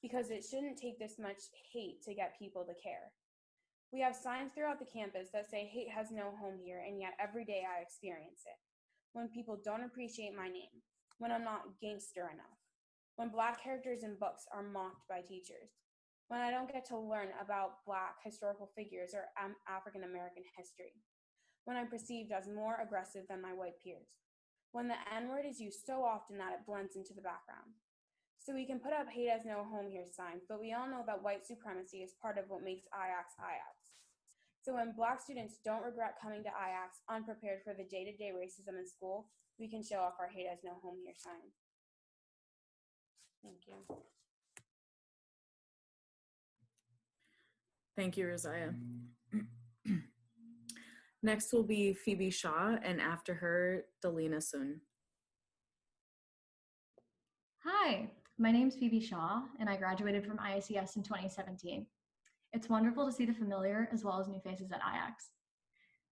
because it shouldn't take this much hate to get people to care. We have signs throughout the campus that say hate has no home here, and yet every day I experience it. When people don't appreciate my name, when I'm not gangster enough, when Black characters in books are mocked by teachers, when I don't get to learn about Black historical figures or African American history, when I'm perceived as more aggressive than my white peers, when the N-word is used so often that it blends into the background. So we can put up hate has no home here signs, but we all know that white supremacy is part of what makes IACS IACS. So when Black students don't regret coming to IACS unprepared for the day-to-day racism in school, we can show off our hate has no home here sign. Thank you. Thank you, Rosiah. Next will be Phoebe Shaw, and after her, Delina Sun. Hi, my name's Phoebe Shaw, and I graduated from IACS in 2017. It's wonderful to see the familiar as well as new faces at IACS.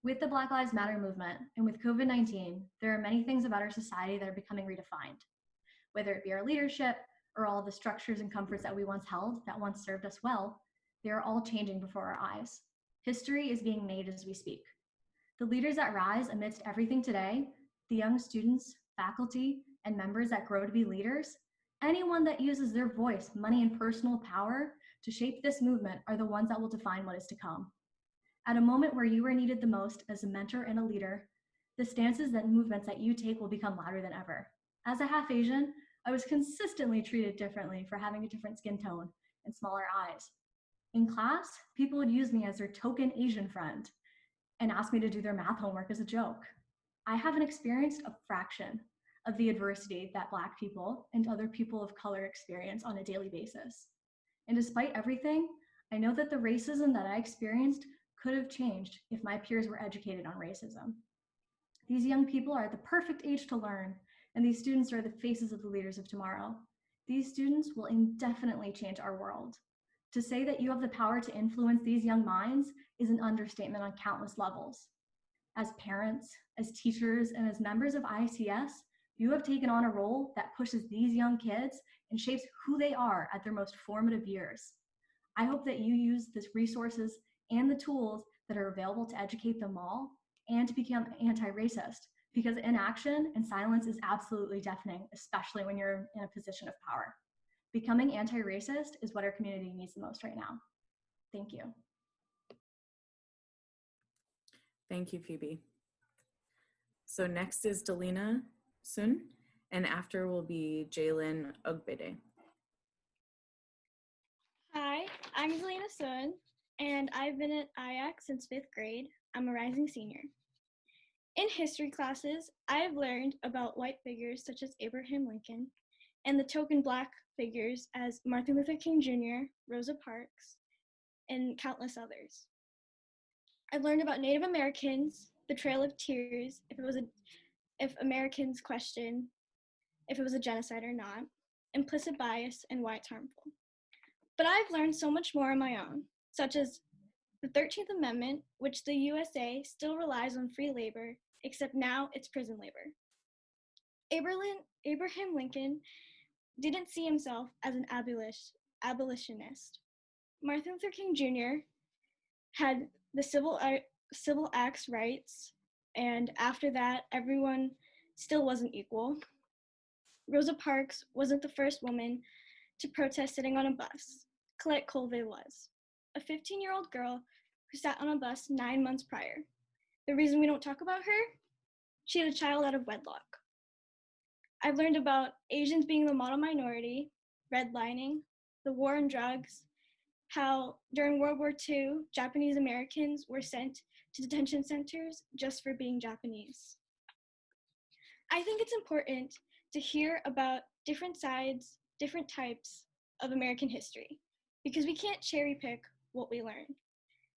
With the Black Lives Matter movement and with COVID-19, there are many things about our society that are becoming redefined. Whether it be our leadership or all the structures and comforts that we once held that once served us well, they are all changing before our eyes. History is being made as we speak. The leaders that rise amidst everything today, the young students, faculty, and members that grow to be leaders, anyone that uses their voice, money, and personal power to shape this movement are the ones that will define what is to come. At a moment where you are needed the most as a mentor and a leader, the stances and movements that you take will become louder than ever. As a half Asian, I was consistently treated differently for having a different skin tone and smaller eyes. In class, people would use me as their token Asian friend and ask me to do their math homework as a joke. I haven't experienced a fraction of the adversity that Black people and other people of color experience on a daily basis. And despite everything, I know that the racism that I experienced could have changed if my peers were educated on racism. These young people are at the perfect age to learn, and these students are the faces of the leaders of tomorrow. These students will indefinitely change our world. To say that you have the power to influence these young minds is an understatement on countless levels. As parents, as teachers, and as members of IACS, you have taken on a role that pushes these young kids and shapes who they are at their most formative years. I hope that you use the resources and the tools that are available to educate them all and to become anti-racist, because inaction and silence is absolutely deafening, especially when you're in a position of power. Becoming anti-racist is what our community needs the most right now. Thank you. Thank you, Phoebe. So next is Delina Sun, and after will be Jalen Ogbede. Hi, I'm Zelina Sun, and I've been at IACS since 5th grade. I'm a rising senior. In history classes, I have learned about white figures such as Abraham Lincoln and the token Black figures as Martin Luther King Jr., Rosa Parks, and countless others. I've learned about Native Americans, the Trail of Tears, if Americans question if it was a genocide or not, implicit bias, and why it's harmful. But I've learned so much more on my own, such as the 13th Amendment, which the USA still relies on free labor, except now it's prison labor. Abraham Lincoln didn't see himself as an abolitionist. Martin Luther King Jr. had the civil acts rights, and after that, everyone still wasn't equal. Rosa Parks wasn't the first woman to protest sitting on a bus. Colette Colville was, a 15-year-old girl who sat on a bus 9 months prior. The reason we don't talk about her? She had a child out of wedlock. I've learned about Asians being the model minority, redlining, the war on drugs, how during World War II, Japanese Americans were sent to detention centers just for being Japanese. I think it's important to hear about different sides, different types of American history, because we can't cherry pick what we learn.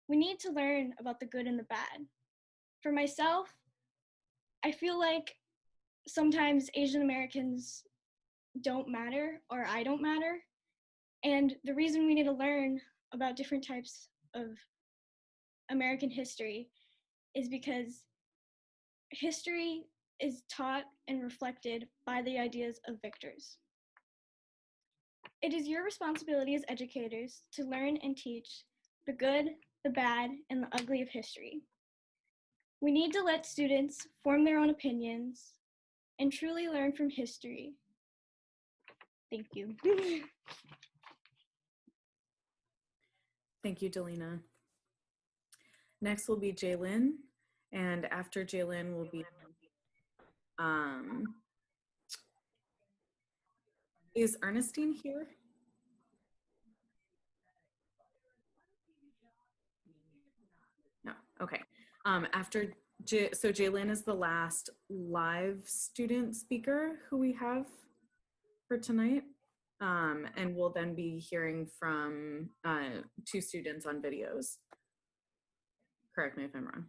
We need to learn about the good and the bad. For myself, I feel like sometimes Asian Americans don't matter, or I don't matter. And the reason we need to learn about different types of American history is because history is taught and reflected by the ideas of victors. It is your responsibility as educators to learn and teach the good, the bad, and the ugly of history. We need to let students form their own opinions and truly learn from history. Thank you. Thank you, Delina. Next will be Jaylin, and after Jaylin will be, is Ernestine here? No, okay. So Jaylin is the last live student speaker who we have for tonight. And we'll then be hearing from 2 students on videos. Correct me if I'm wrong.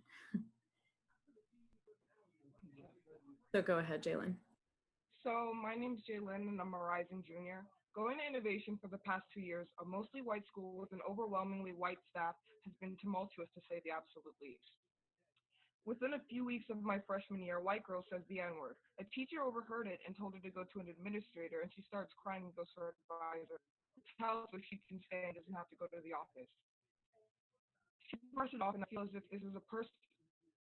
So go ahead, Jaylin. So my name's Jaylin and I'm a rising junior. Going to innovation for the past 2 years, a mostly white school with an overwhelmingly white staff has been tumultuous to say the absolute least. Within a few weeks of my freshman year, a white girl says the N-word. A teacher overheard it and told her to go to an administrator, and she starts crying and goes to her advisor. Tells her she can stay and doesn't have to go to the office. She brushed it off, and I feel as if this is a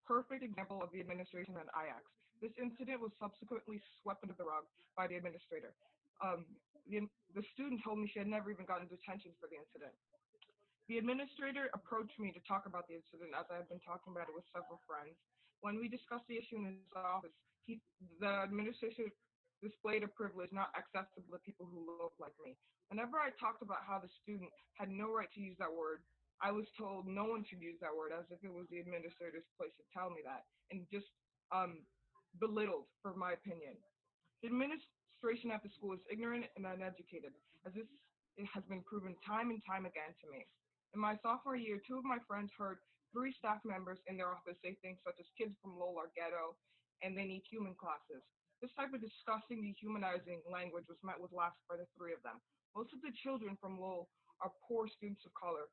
perfect example of the administration at IACS. This incident was subsequently swept under the rug by the administrator. The student told me she had never even gotten detention for the incident. The administrator approached me to talk about the incident as I had been talking about it with several friends. When we discussed the issue in his office, the administrator displayed a privilege not accessible to people who look like me. Whenever I talked about how the student had no right to use that word, I was told no one should use that word, as if it was the administrator's place to tell me that, and just belittled for my opinion. The administration at the school is ignorant and uneducated, as it has been proven time and time again to me. In my sophomore year, 2 of my friends heard 3 staff members in their office say things such as kids from Lowell are ghetto and they need human classes. This type of disgusting, dehumanizing language was met with laughs by the 3 of them. Most of the children from Lowell are poor students of color.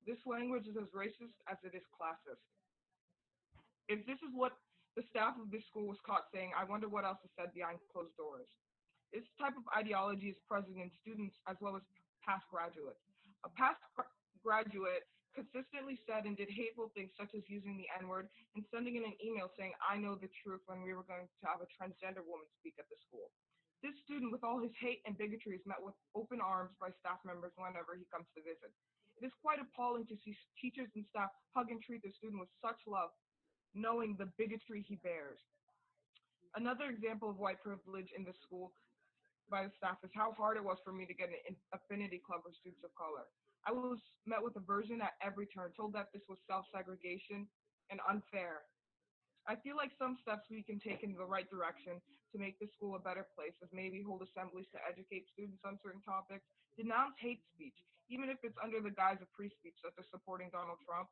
This language is as racist as it is classist. If this is what the staff of this school was caught saying, I wonder what else is said behind closed doors. This type of ideology is present in students as well as past graduates. A past graduate consistently said and did hateful things such as using the N-word and sending in an email saying, I know the truth, when we were going to have a transgender woman speak at the school. This student, with all his hate and bigotry, is met with open arms by staff members whenever he comes to visit. It is quite appalling to see teachers and staff hug and treat the student with such love, knowing the bigotry he bears. Another example of white privilege in the school by the staff is how hard it was for me to get an affinity club for students of color. I was met with aversion at every turn, told that this was self-segregation and unfair. I feel like some steps we can take in the right direction to make the school a better place is maybe hold assemblies to educate students on certain topics, denounce hate speech, even if it's under the guise of free speech, such as supporting Donald Trump,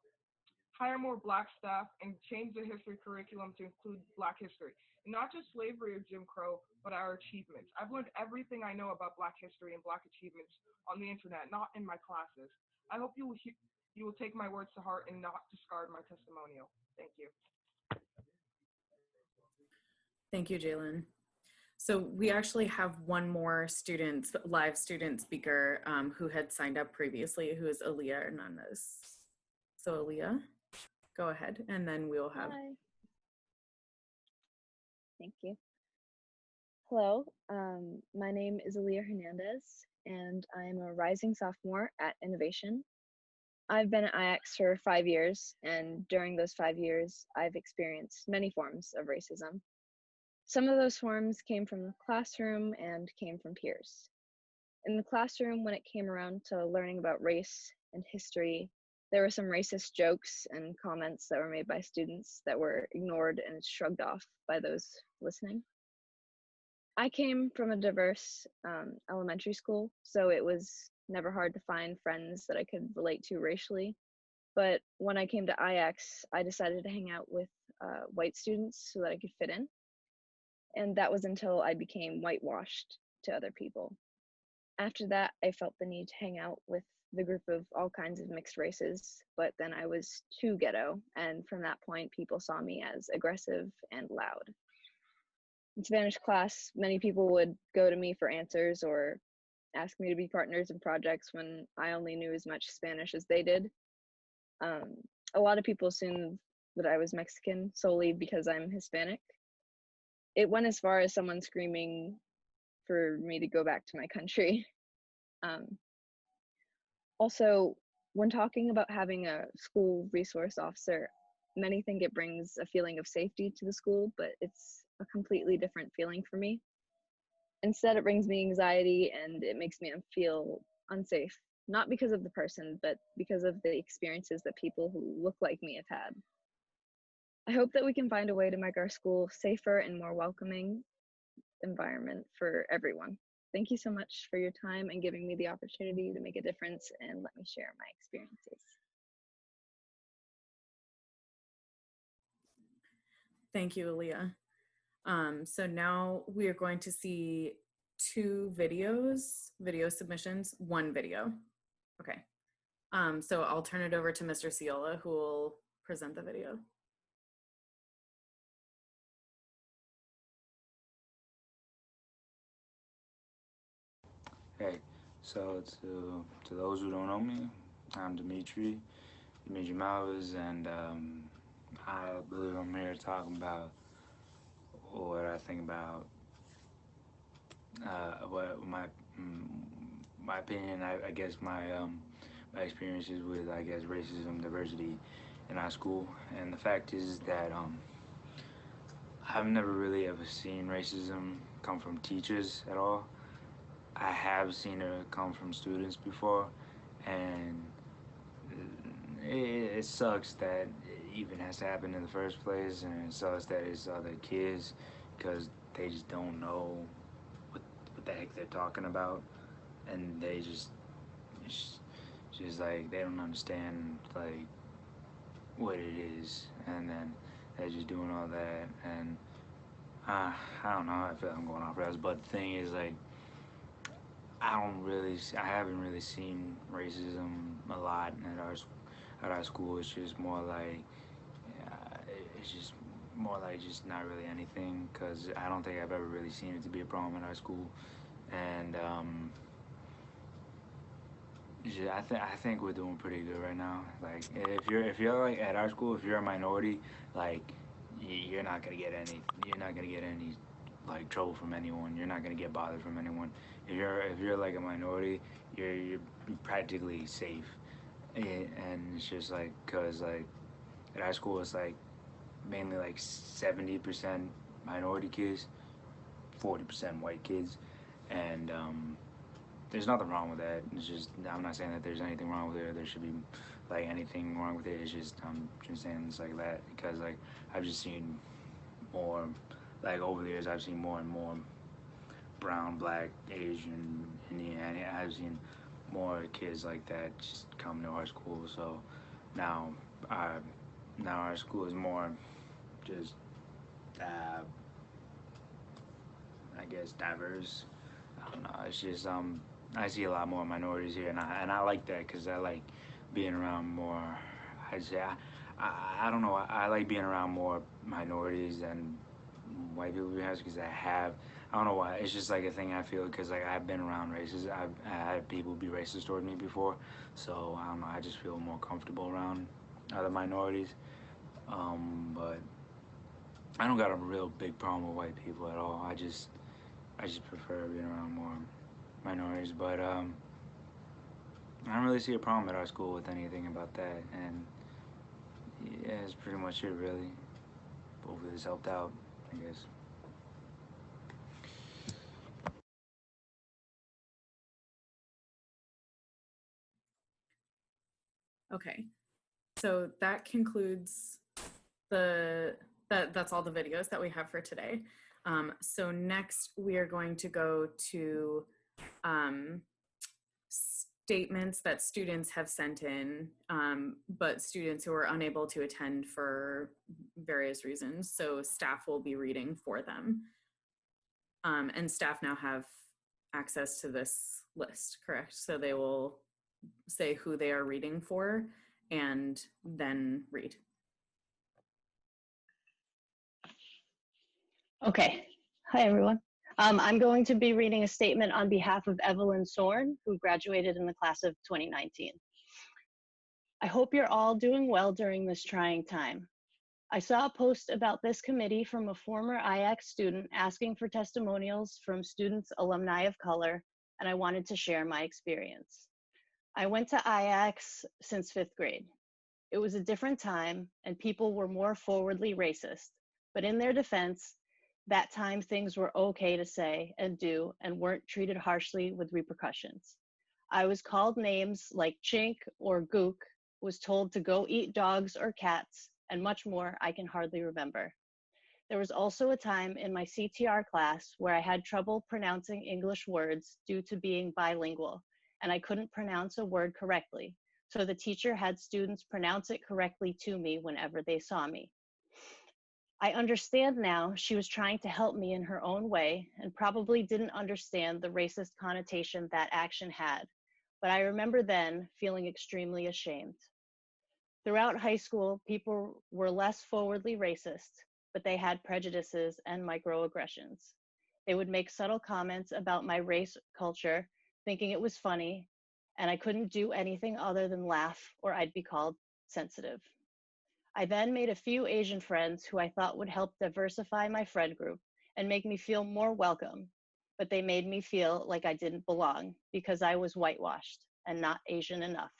hire more Black staff, and change the history curriculum to include Black history. And not just slavery or Jim Crow, but our achievements. I've learned everything I know about Black history and Black achievements on the internet, not in my classes. I hope you will take my words to heart and not discard my testimonial. Thank you. Thank you, Jalen. So we actually have one more live student speaker who had signed up previously, who is Aaliyah Hernandez. So Aaliyah, go ahead, and then we'll have. Hi. Thank you. Hello, my name is Aaliyah Hernandez, and I'm a rising sophomore at Innovation. I've been at IACS for 5 years, and during those 5 years, I've experienced many forms of racism. Some of those forms came from the classroom and came from peers. In the classroom, when it came around to learning about race and history, there were some racist jokes and comments that were made by students that were ignored and shrugged off by those listening. I came from a diverse elementary school, so it was never hard to find friends that I could relate to racially. But when I came to IACS, I decided to hang out with white students so that I could fit in. And that was until I became whitewashed to other people. After that, I felt the need to hang out with the group of all kinds of mixed races, but then I was too ghetto, and from that point, people saw me as aggressive and loud. In Spanish class, many people would go to me for answers or ask me to be partners in projects when I only knew as much Spanish as they did. A lot of people assumed that I was Mexican solely because I'm Hispanic. It went as far as someone screaming for me to go back to my country. Also, when talking about having a school resource officer, many think it brings a feeling of safety to the school, but it's a completely different feeling for me. Instead, it brings me anxiety and it makes me feel unsafe, not because of the person, but because of the experiences that people who look like me have had. I hope that we can find a way to make our school safer and more welcoming environment for everyone. Thank you so much for your time and giving me the opportunity to make a difference and let me share my experiences. Thank you, Aaliyah. So now we are going to see 2 video submissions, 1 video. Okay. So I'll turn it over to Mr. Ciola, who will present the video. Hey, so to those who don't know me, I'm Dimitri Malvas, and I believe I'm here talking about what I think about what my opinion, I guess my experiences with, I guess, racism, diversity in our school. And the fact is that I've never really ever seen racism come from teachers at all. I have seen it come from students before, and it sucks that it even has to happen in the first place, and it sucks that it's other kids because they just don't know what the heck they're talking about, and they just like they don't understand like what it is, and then they're just doing all that, and I don't know. I feel like I'm going off rails, but the thing is like. I haven't really seen racism a lot at our school. It's just more like, just not really anything, because I don't think I've ever really seen it to be a problem at our school. And I think we're doing pretty good right now. Like if you're like at our school, if you're a minority, like you're not gonna get any like trouble from anyone. You're not gonna get bothered from anyone. If you're like a minority, you're practically safe. And it's just like, cause like at our school it's like mainly like 70% minority kids, 40% white kids, and there's nothing wrong with that. It's just, I'm not saying that there's anything wrong with it or there should be like anything wrong with it. It's just, I'm just saying it's like that because like I've just seen more, like over the years I've seen more and more brown, black, Asian, Indian, and I've seen more kids like that just come to our school. So now our now our school is more just I guess diverse. I don't know. It's just I see a lot more minorities here, and I like that because I like being around more. I say I don't know. I like being around more minorities than white people because I don't know why. It's just like a thing I feel because like I've been around races. I had people be racist toward me before, so I don't know. I just feel more comfortable around other minorities. But I don't got a real big problem with white people at all. I just prefer being around more minorities. But I don't really see a problem at our school with anything about that. And yeah, that's pretty much it, really. Hopefully this helped out, I guess. Okay, so that concludes that's all the videos that we have for today. So next we are going to go to statements that students have sent in, but students who are unable to attend for various reasons. So staff will be reading for them. And staff now have access to this list, correct? So they will say who they are reading for and then read. Okay. Hi, everyone. I'm going to be reading a statement on behalf of Evelyn Sorn, who graduated in the class of 2019. I hope you're all doing well during this trying time. I saw a post about this committee from a former IACS student asking for testimonials from students alumni of color, and I wanted to share my experience. I went to IACS since 5th grade. It was a different time, and people were more forwardly racist, but in their defense, that time things were okay to say and do and weren't treated harshly with repercussions. I was called names like chink or gook, was told to go eat dogs or cats, and much more I can hardly remember. There was also a time in my CTR class where I had trouble pronouncing English words due to being bilingual, and I couldn't pronounce a word correctly, so the teacher had students pronounce it correctly to me whenever they saw me. I understand now she was trying to help me in her own way and probably didn't understand the racist connotation that action had, but I remember then feeling extremely ashamed. Throughout high school, people were less forwardly racist, but they had prejudices and microaggressions. They would make subtle comments about my race culture, thinking it was funny, and I couldn't do anything other than laugh or I'd be called sensitive. I then made a few Asian friends who I thought would help diversify my friend group and make me feel more welcome, but they made me feel like I didn't belong because I was whitewashed and not Asian enough.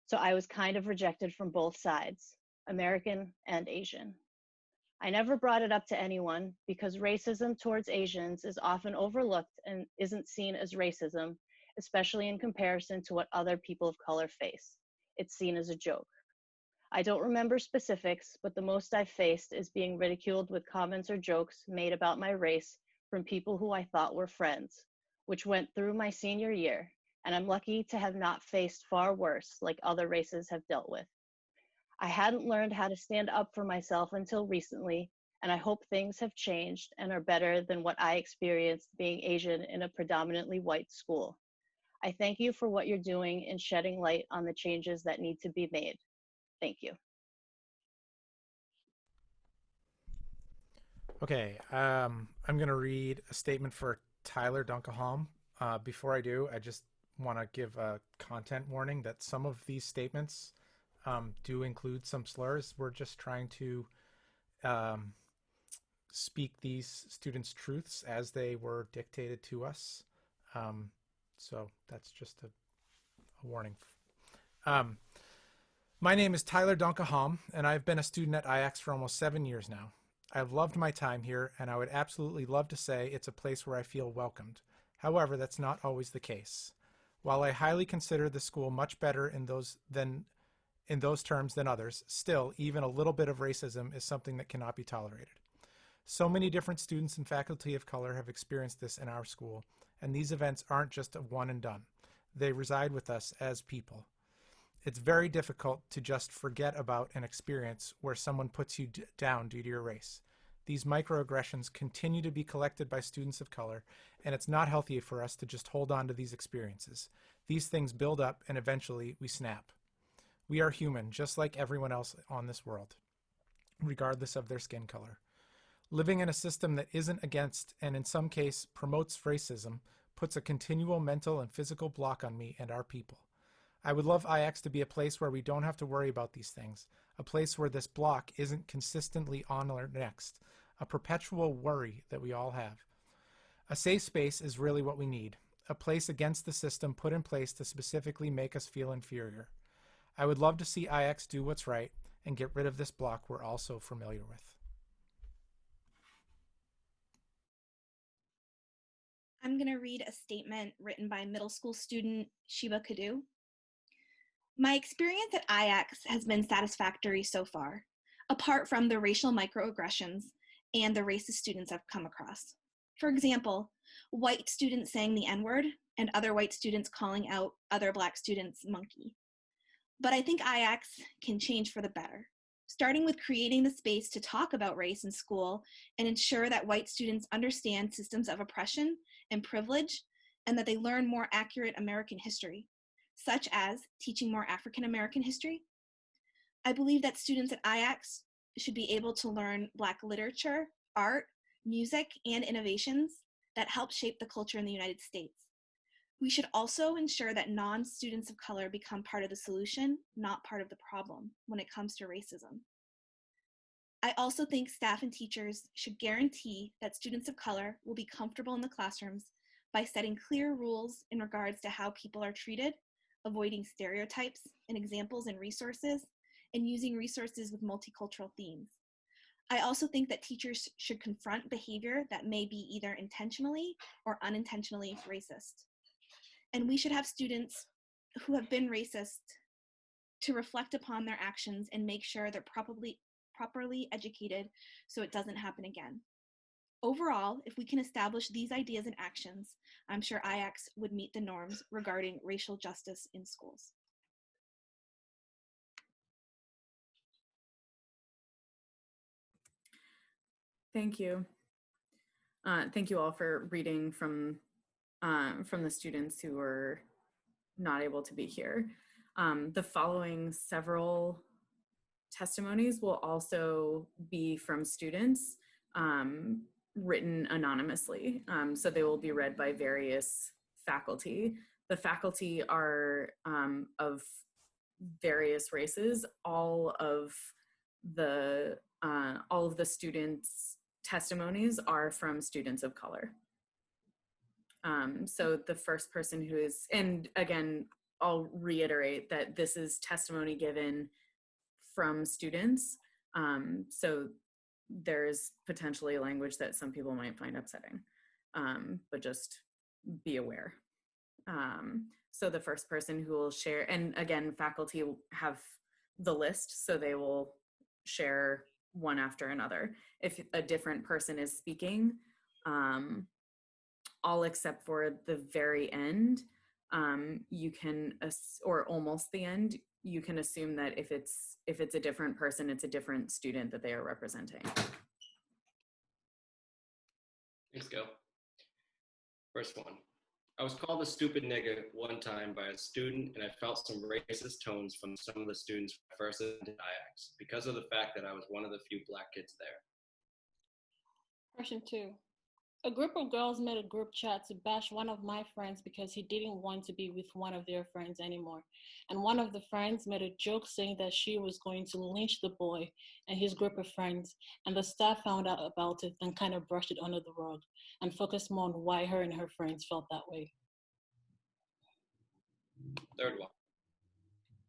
So I was kind of rejected from both sides, American and Asian. I never brought it up to anyone because racism towards Asians is often overlooked and isn't seen as racism, especially in comparison to what other people of color face. It's seen as a joke. I don't remember specifics, but the most I've faced is being ridiculed with comments or jokes made about my race from people who I thought were friends, which went through my senior year, and I'm lucky to have not faced far worse like other races have dealt with. I hadn't learned how to stand up for myself until recently, and I hope things have changed and are better than what I experienced being Asian in a predominantly white school. I thank you for what you're doing in shedding light on the changes that need to be made. Thank you. Okay, I'm going to read a statement for Tyler Dunkelholm. Before I do, I just want to give a content warning that some of these statements do include some slurs. We're just trying to speak these students' truths as they were dictated to us. So that's just a warning. My name is Tyler Dunkahom, and I've been a student at IACS for almost 7 years now. I've loved my time here, and I would absolutely love to say it's a place where I feel welcomed. However, that's not always the case. While I highly consider the school much better in those terms than others, still, even a little bit of racism is something that cannot be tolerated. So many different students and faculty of color have experienced this in our school, and these events aren't just a one and done. They reside with us as people. It's very difficult to just forget about an experience where someone puts you down due to your race. These microaggressions continue to be collected by students of color, and it's not healthy for us to just hold on to these experiences. These things build up, and eventually we snap. We are human, just like everyone else on this world, regardless of their skin color. Living in a system that isn't against, and in some case promotes racism, puts a continual mental and physical block on me and our people. I would love IACS to be a place where we don't have to worry about these things, a place where this block isn't consistently on our next, a perpetual worry that we all have. A safe space is really what we need, a place against the system put in place to specifically make us feel inferior. I would love to see IACS do what's right and get rid of this block we're all so familiar with. I'm going to read a statement written by middle school student Shiba Kadu. My experience at IACS has been satisfactory so far, apart from the racial microaggressions and the racist students I've come across. For example, white students saying the N-word and other white students calling out other Black students monkey. But I think IACS can change for the better, starting with creating the space to talk about race in school and ensure that white students understand systems of oppression and privilege and that they learn more accurate American history, such as teaching more African American history. I believe that students at IACS should be able to learn Black literature, art, music, and innovations that help shape the culture in the United States. We should also ensure that non-students of color become part of the solution, not part of the problem when it comes to racism. I also think staff and teachers should guarantee that students of color will be comfortable in the classrooms by setting clear rules in regards to how people are treated, avoiding stereotypes and examples and resources, and using resources with multicultural themes. I also think that teachers should confront behavior that may be either intentionally or unintentionally racist. And we should have students who have been racist to reflect upon their actions and make sure they're properly educated so it doesn't happen again. Overall, if we can establish these ideas and actions, I'm sure IACS would meet the norms regarding racial justice in schools. Thank you. Thank you all for reading from the students who were not able to be here. The following several testimonies will also be from students written anonymously. So they will be read by various faculty. The faculty are of various races. All of the students' testimonies are from students of color. So the first person who is, and again, I'll reiterate that this is testimony given from students. So there's potentially language that some people might find upsetting, but just be aware. So the first person who will share, and again, faculty have the list, so they will share one after another. If a different person is speaking, all except for the very end, you can, or almost the end, you can assume that if it's a different person, it's a different student that they are representing. Thanks, Gil. First one. I was called a stupid nigga one time by a student, and I felt some racist tones from some of the students when I first attended IACS because of the fact that I was one of the few Black kids there. Question 2. A group of girls made a group chat to bash one of my friends because he didn't want to be with one of their friends anymore. And one of the friends made a joke saying that she was going to lynch the boy and his group of friends. And the staff found out about it and kind of brushed it under the rug and focused more on why her and her friends felt that way. Third one.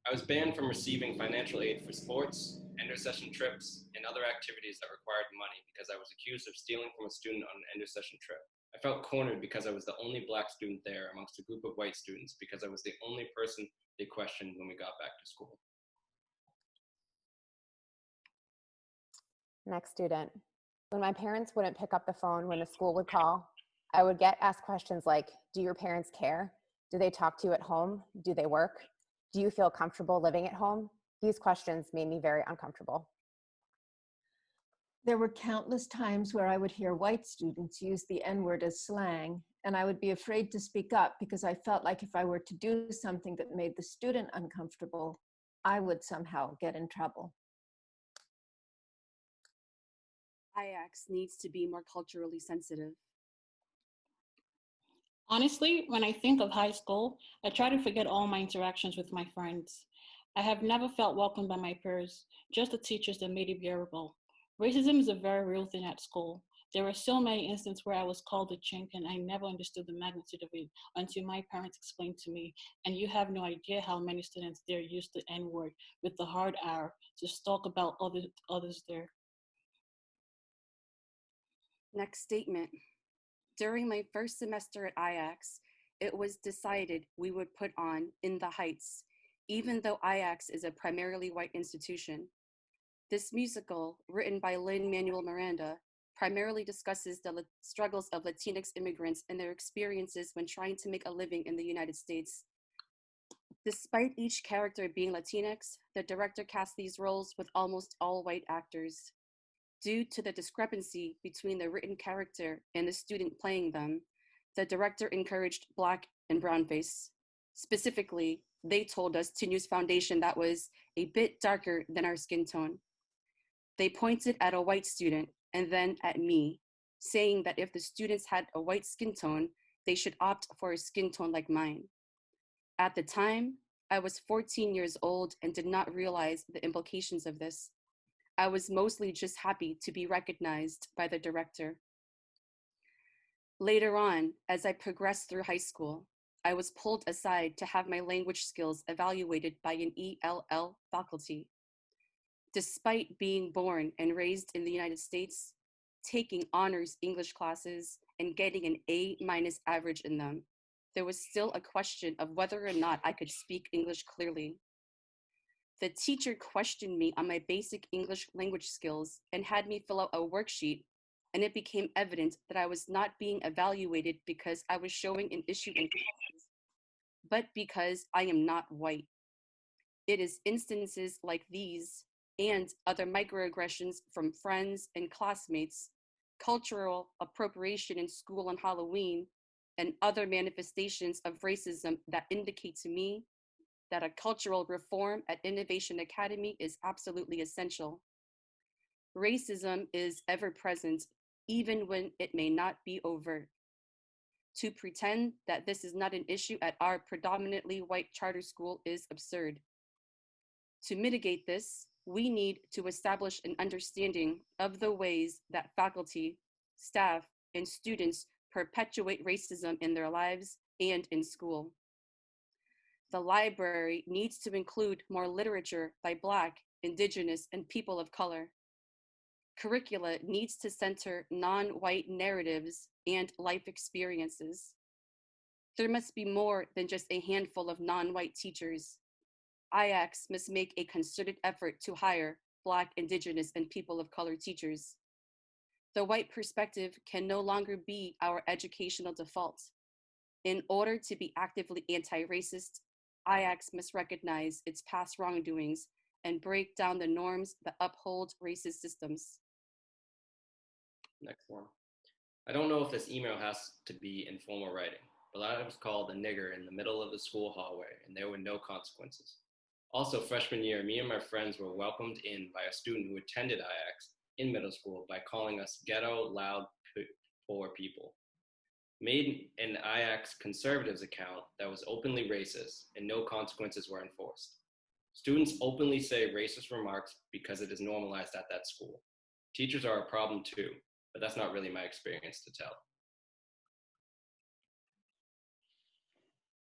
I was banned from receiving financial aid for sports, end-of-session trips, and other activities that required money because I was accused of stealing from a student on an end-of-session trip. I felt cornered because I was the only black student there amongst a group of white students because I was the only person they questioned when we got back to school. Next student. When my parents wouldn't pick up the phone when the school would call, I would get asked questions like, do your parents care? Do they talk to you at home? Do they work? Do you feel comfortable living at home? These questions made me very uncomfortable. There were countless times where I would hear white students use the N-word as slang, and I would be afraid to speak up because I felt like if I were to do something that made the student uncomfortable, I would somehow get in trouble. IACS needs to be more culturally sensitive. Honestly, when I think of high school, I try to forget all my interactions with my friends. I have never felt welcomed by my peers, just the teachers that made it bearable. Racism is a very real thing at school. There were so many instances where I was called a chink and I never understood the magnitude of it until my parents explained to me. And you have no idea how many students there use the N-word with the hard R to talk about others there. Next statement. During my first semester at IACS, it was decided we would put on In the Heights, even though IACS is a primarily white institution. This musical, written by Lin-Manuel Miranda, primarily discusses the struggles of Latinx immigrants and their experiences when trying to make a living in the United States. Despite each character being Latinx, the director cast these roles with almost all white actors. Due to the discrepancy between the written character and the student playing them, the director encouraged Black and brown face. Specifically, they told us to use foundation that was a bit darker than our skin tone. They pointed at a white student and then at me, saying that if the students had a white skin tone, they should opt for a skin tone like mine. At the time, I was 14 years old and did not realize the implications of this. I was mostly just happy to be recognized by the director. Later on, as I progressed through high school, I was pulled aside to have my language skills evaluated by an ELL faculty. Despite being born and raised in the United States, taking honors English classes and getting an A- average in them, there was still a question of whether or not I could speak English clearly. The teacher questioned me on my basic English language skills and had me fill out a worksheet, and it became evident that I was not being evaluated because I was showing an issue in classes, but because I am not white. It is instances like these and other microaggressions from friends and classmates, cultural appropriation in school on Halloween, and other manifestations of racism that indicate to me that a cultural reform at Innovation Academy is absolutely essential. Racism is ever present, even when it may not be overt. To pretend that this is not an issue at our predominantly white charter school is absurd. To mitigate this, we need to establish an understanding of the ways that faculty, staff, and students perpetuate racism in their lives and in school. The library needs to include more literature by Black, Indigenous, and people of color. Curricula needs to center non-white narratives and life experiences. There must be more than just a handful of non-white teachers. IACS must make a concerted effort to hire Black, Indigenous, and people of color teachers. The white perspective can no longer be our educational default. In order to be actively anti-racist, IACS must recognize its past wrongdoings and break down the norms that uphold racist systems. Next one. I don't know if this email has to be in formal writing, but I was called a nigger in the middle of the school hallway and there were no consequences. Also, freshman year, me and my friends were welcomed in by a student who attended IACS in middle school by calling us ghetto, loud poor people. Made an IACS conservatives account that was openly racist and no consequences were enforced. Students openly say racist remarks because it is normalized at that school. Teachers are a problem too, but that's not really my experience to tell.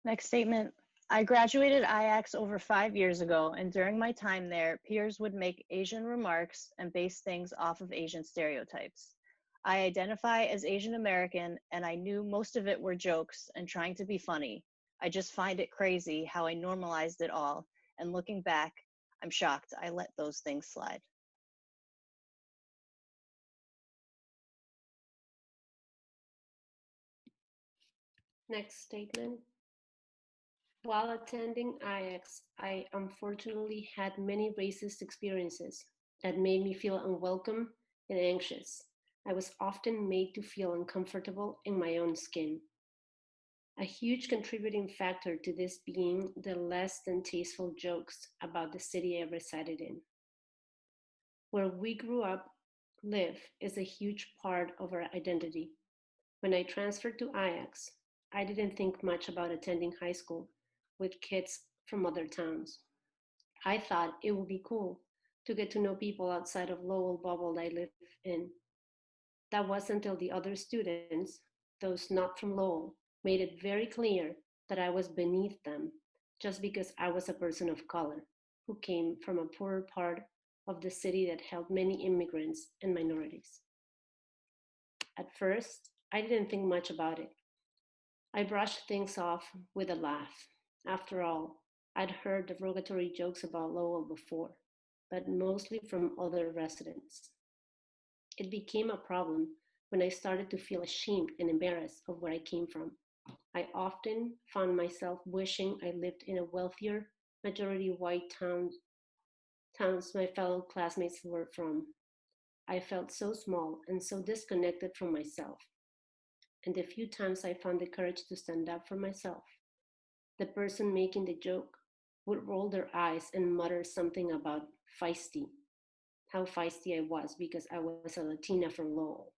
Next statement. I graduated IACS over 5 years ago, and during my time there, peers would make Asian remarks and base things off of Asian stereotypes. I identify as Asian American, and I knew most of it were jokes and trying to be funny. I just find it crazy how I normalized it all, and looking back, I'm shocked I let those things slide. Next statement. While attending IACS, I unfortunately had many racist experiences that made me feel unwelcome and anxious. I was often made to feel uncomfortable in my own skin. A huge contributing factor to this being the less than tasteful jokes about the city I resided in. Where we grew up, live is a huge part of our identity. When I transferred to IACS, I didn't think much about attending high school with kids from other towns. I thought it would be cool to get to know people outside of Lowell bubble I live in. That was until the other students, those not from Lowell, made it very clear that I was beneath them just because I was a person of color who came from a poorer part of the city that held many immigrants and minorities. At first, I didn't think much about it. I brushed things off with a laugh. After all, I'd heard derogatory jokes about Lowell before, but mostly from other residents. It became a problem when I started to feel ashamed and embarrassed of where I came from. I often found myself wishing I lived in a wealthier, majority white towns my fellow classmates were from. I felt so small and so disconnected from myself. And the few times I found the courage to stand up for myself, the person making the joke would roll their eyes and mutter something about feisty, how feisty I was because I was a Latina from Lowell.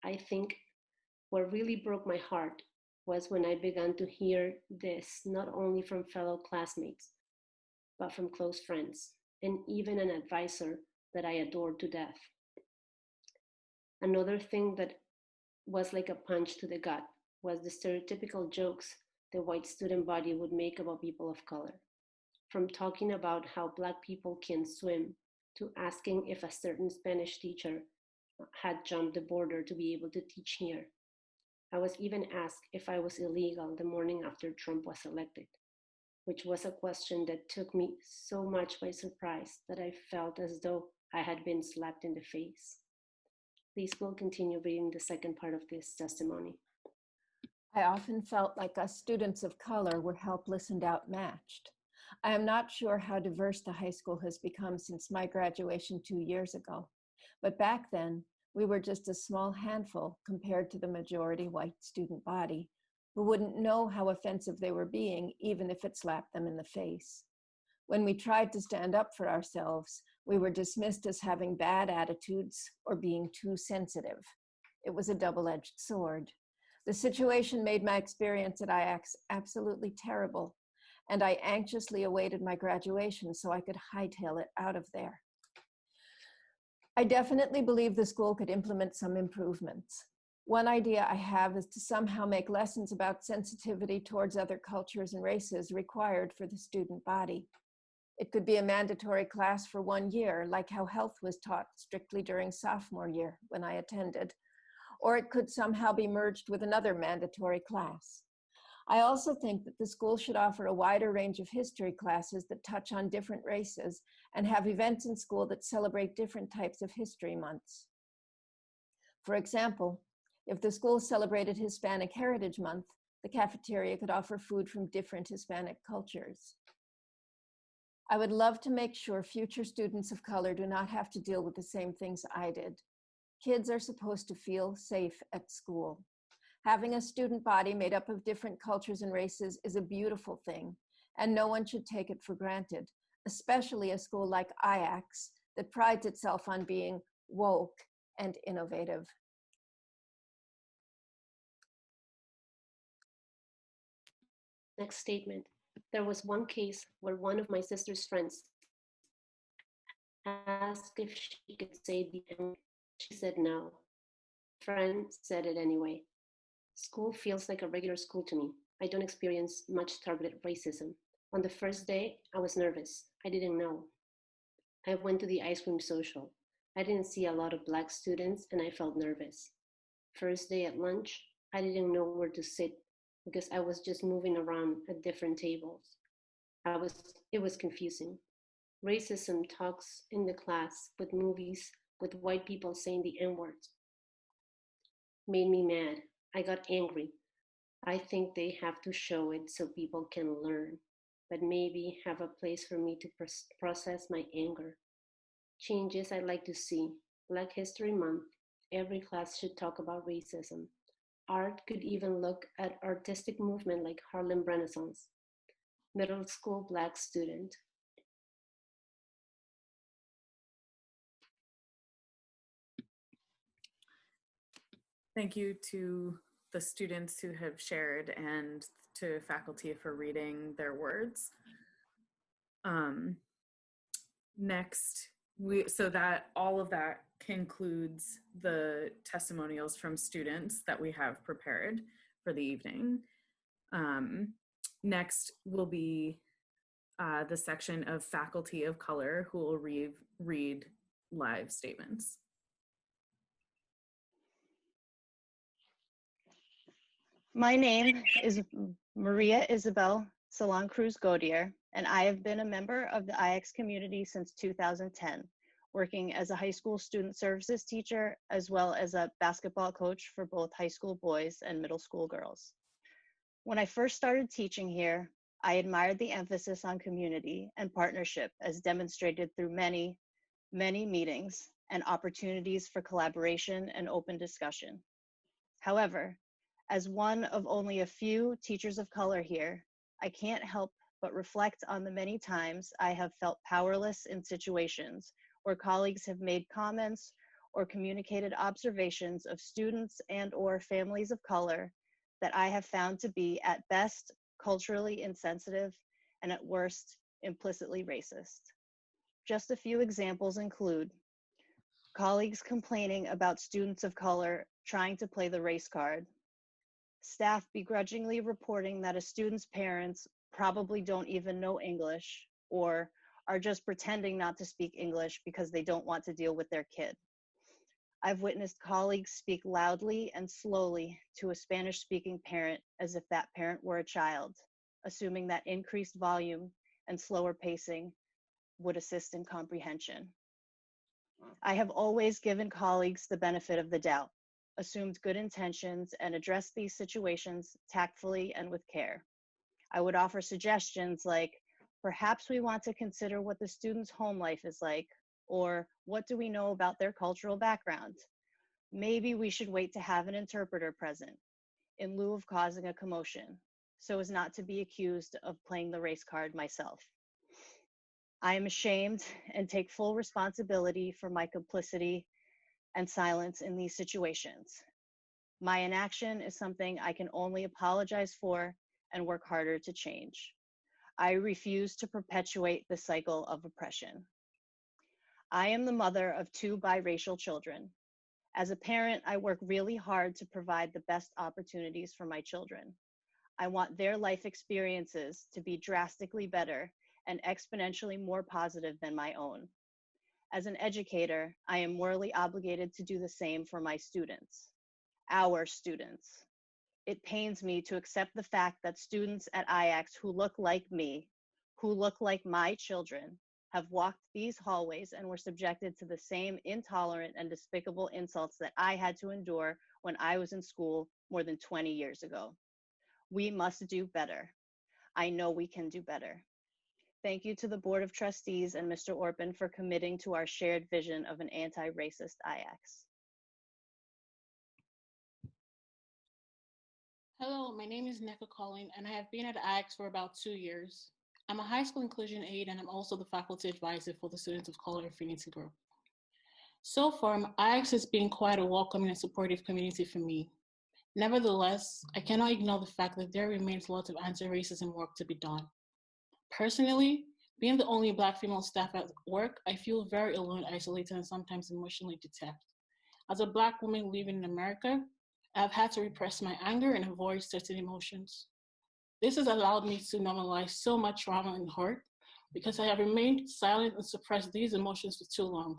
I think what really broke my heart was when I began to hear this not only from fellow classmates, but from close friends, and even an advisor that I adored to death. Another thing that was like a punch to the gut was the stereotypical jokes the white student body would make about people of color. From talking about how Black people can swim to asking if a certain Spanish teacher had jumped the border to be able to teach here. I was even asked if I was illegal the morning after Trump was elected, which was a question that took me so much by surprise that I felt as though I had been slapped in the face. Please will continue reading the second part of this testimony. I often felt like us students of color were helpless and outmatched. I am not sure how diverse the high school has become since my graduation 2 years ago, but back then, we were just a small handful compared to the majority white student body, who wouldn't know how offensive they were being, even if it slapped them in the face. When we tried to stand up for ourselves, we were dismissed as having bad attitudes or being too sensitive. It was a double-edged sword. The situation made my experience at IACS absolutely terrible, and I anxiously awaited my graduation so I could hightail it out of there. I definitely believe the school could implement some improvements. One idea I have is to somehow make lessons about sensitivity towards other cultures and races required for the student body. It could be a mandatory class for 1 year, like how health was taught strictly during sophomore year when I attended, or it could somehow be merged with another mandatory class. I also think that the school should offer a wider range of history classes that touch on different races and have events in school that celebrate different types of history months. For example, if the school celebrated Hispanic Heritage Month, the cafeteria could offer food from different Hispanic cultures. I would love to make sure future students of color do not have to deal with the same things I did. Kids are supposed to feel safe at school. Having a student body made up of different cultures and races is a beautiful thing, and no one should take it for granted, especially a school like IACS that prides itself on being woke and innovative. Next statement. There was one case where one of my sister's friends asked if she could say the N. She said no. Friend said it anyway. School feels like a regular school to me. I don't experience much targeted racism. On the first day, I was nervous. I didn't know. I went to the ice cream social. I didn't see a lot of Black students and I felt nervous. First day at lunch, I didn't know where to sit because I was just moving around at different tables. It was confusing. Racism talks in the class with movies with white people saying the N-word made me mad. I got angry. I think they have to show it so people can learn, but maybe have a place for me to process my anger. Changes I'd like to see. Black History Month. Every class should talk about racism. Art could even look at artistic movement like Harlem Renaissance. Middle school Black student. Thank you to the students who have shared and to faculty for reading their words. Next, so that all of that concludes the testimonials from students that we have prepared for the evening. Next will be the section of faculty of color who will read live statements. My name is Maria Isabel Salon Cruz Godier, and I have been a member of the IACS community since 2010, working as a high school student services teacher, as well as a basketball coach for both high school boys and middle school girls. When I first started teaching here, I admired the emphasis on community and partnership as demonstrated through many, many meetings and opportunities for collaboration and open discussion. However, as one of only a few teachers of color here, I can't help but reflect on the many times I have felt powerless in situations where colleagues have made comments or communicated observations of students and/or families of color that I have found to be at best culturally insensitive and at worst implicitly racist. Just a few examples include colleagues complaining about students of color trying to play the race card, staff begrudgingly reporting that a student's parents probably don't even know English or are just pretending not to speak English because they don't want to deal with their kid. I've witnessed colleagues speak loudly and slowly to a Spanish-speaking parent as if that parent were a child, assuming that increased volume and slower pacing would assist in comprehension. I have always given colleagues the benefit of the doubt, assumed good intentions, and addressed these situations tactfully and with care. I would offer suggestions like, perhaps we want to consider what the student's home life is like, or what do we know about their cultural background? Maybe we should wait to have an interpreter present in lieu of causing a commotion, so as not to be accused of playing the race card myself. I am ashamed and take full responsibility for my complicity and silence in these situations. My inaction is something I can only apologize for and work harder to change. I refuse to perpetuate the cycle of oppression. I am the mother of 2 biracial children. As a parent, I work really hard to provide the best opportunities for my children. I want their life experiences to be drastically better and exponentially more positive than my own. As an educator, I am morally obligated to do the same for my students, our students. It pains me to accept the fact that students at IACS who look like me, who look like my children, have walked these hallways and were subjected to the same intolerant and despicable insults that I had to endure when I was in school more than 20 years ago. We must do better. I know we can do better. Thank you to the Board of Trustees and Mr. Orpin for committing to our shared vision of an anti-racist IACS. Hello, my name is Neka Colleen, and I have been at IACS for about 2 years. I'm a high school inclusion aide, and I'm also the faculty advisor for the Students of Color Affinity Group. So far, IACS has been quite a welcoming and supportive community for me. Nevertheless, I cannot ignore the fact that there remains lots of anti-racism work to be done. Personally, being the only Black female staff at work, I feel very alone, isolated, and sometimes emotionally detached. As a Black woman living in America, I have had to repress my anger and avoid certain emotions. This has allowed me to normalize so much trauma and hurt because I have remained silent and suppressed these emotions for too long.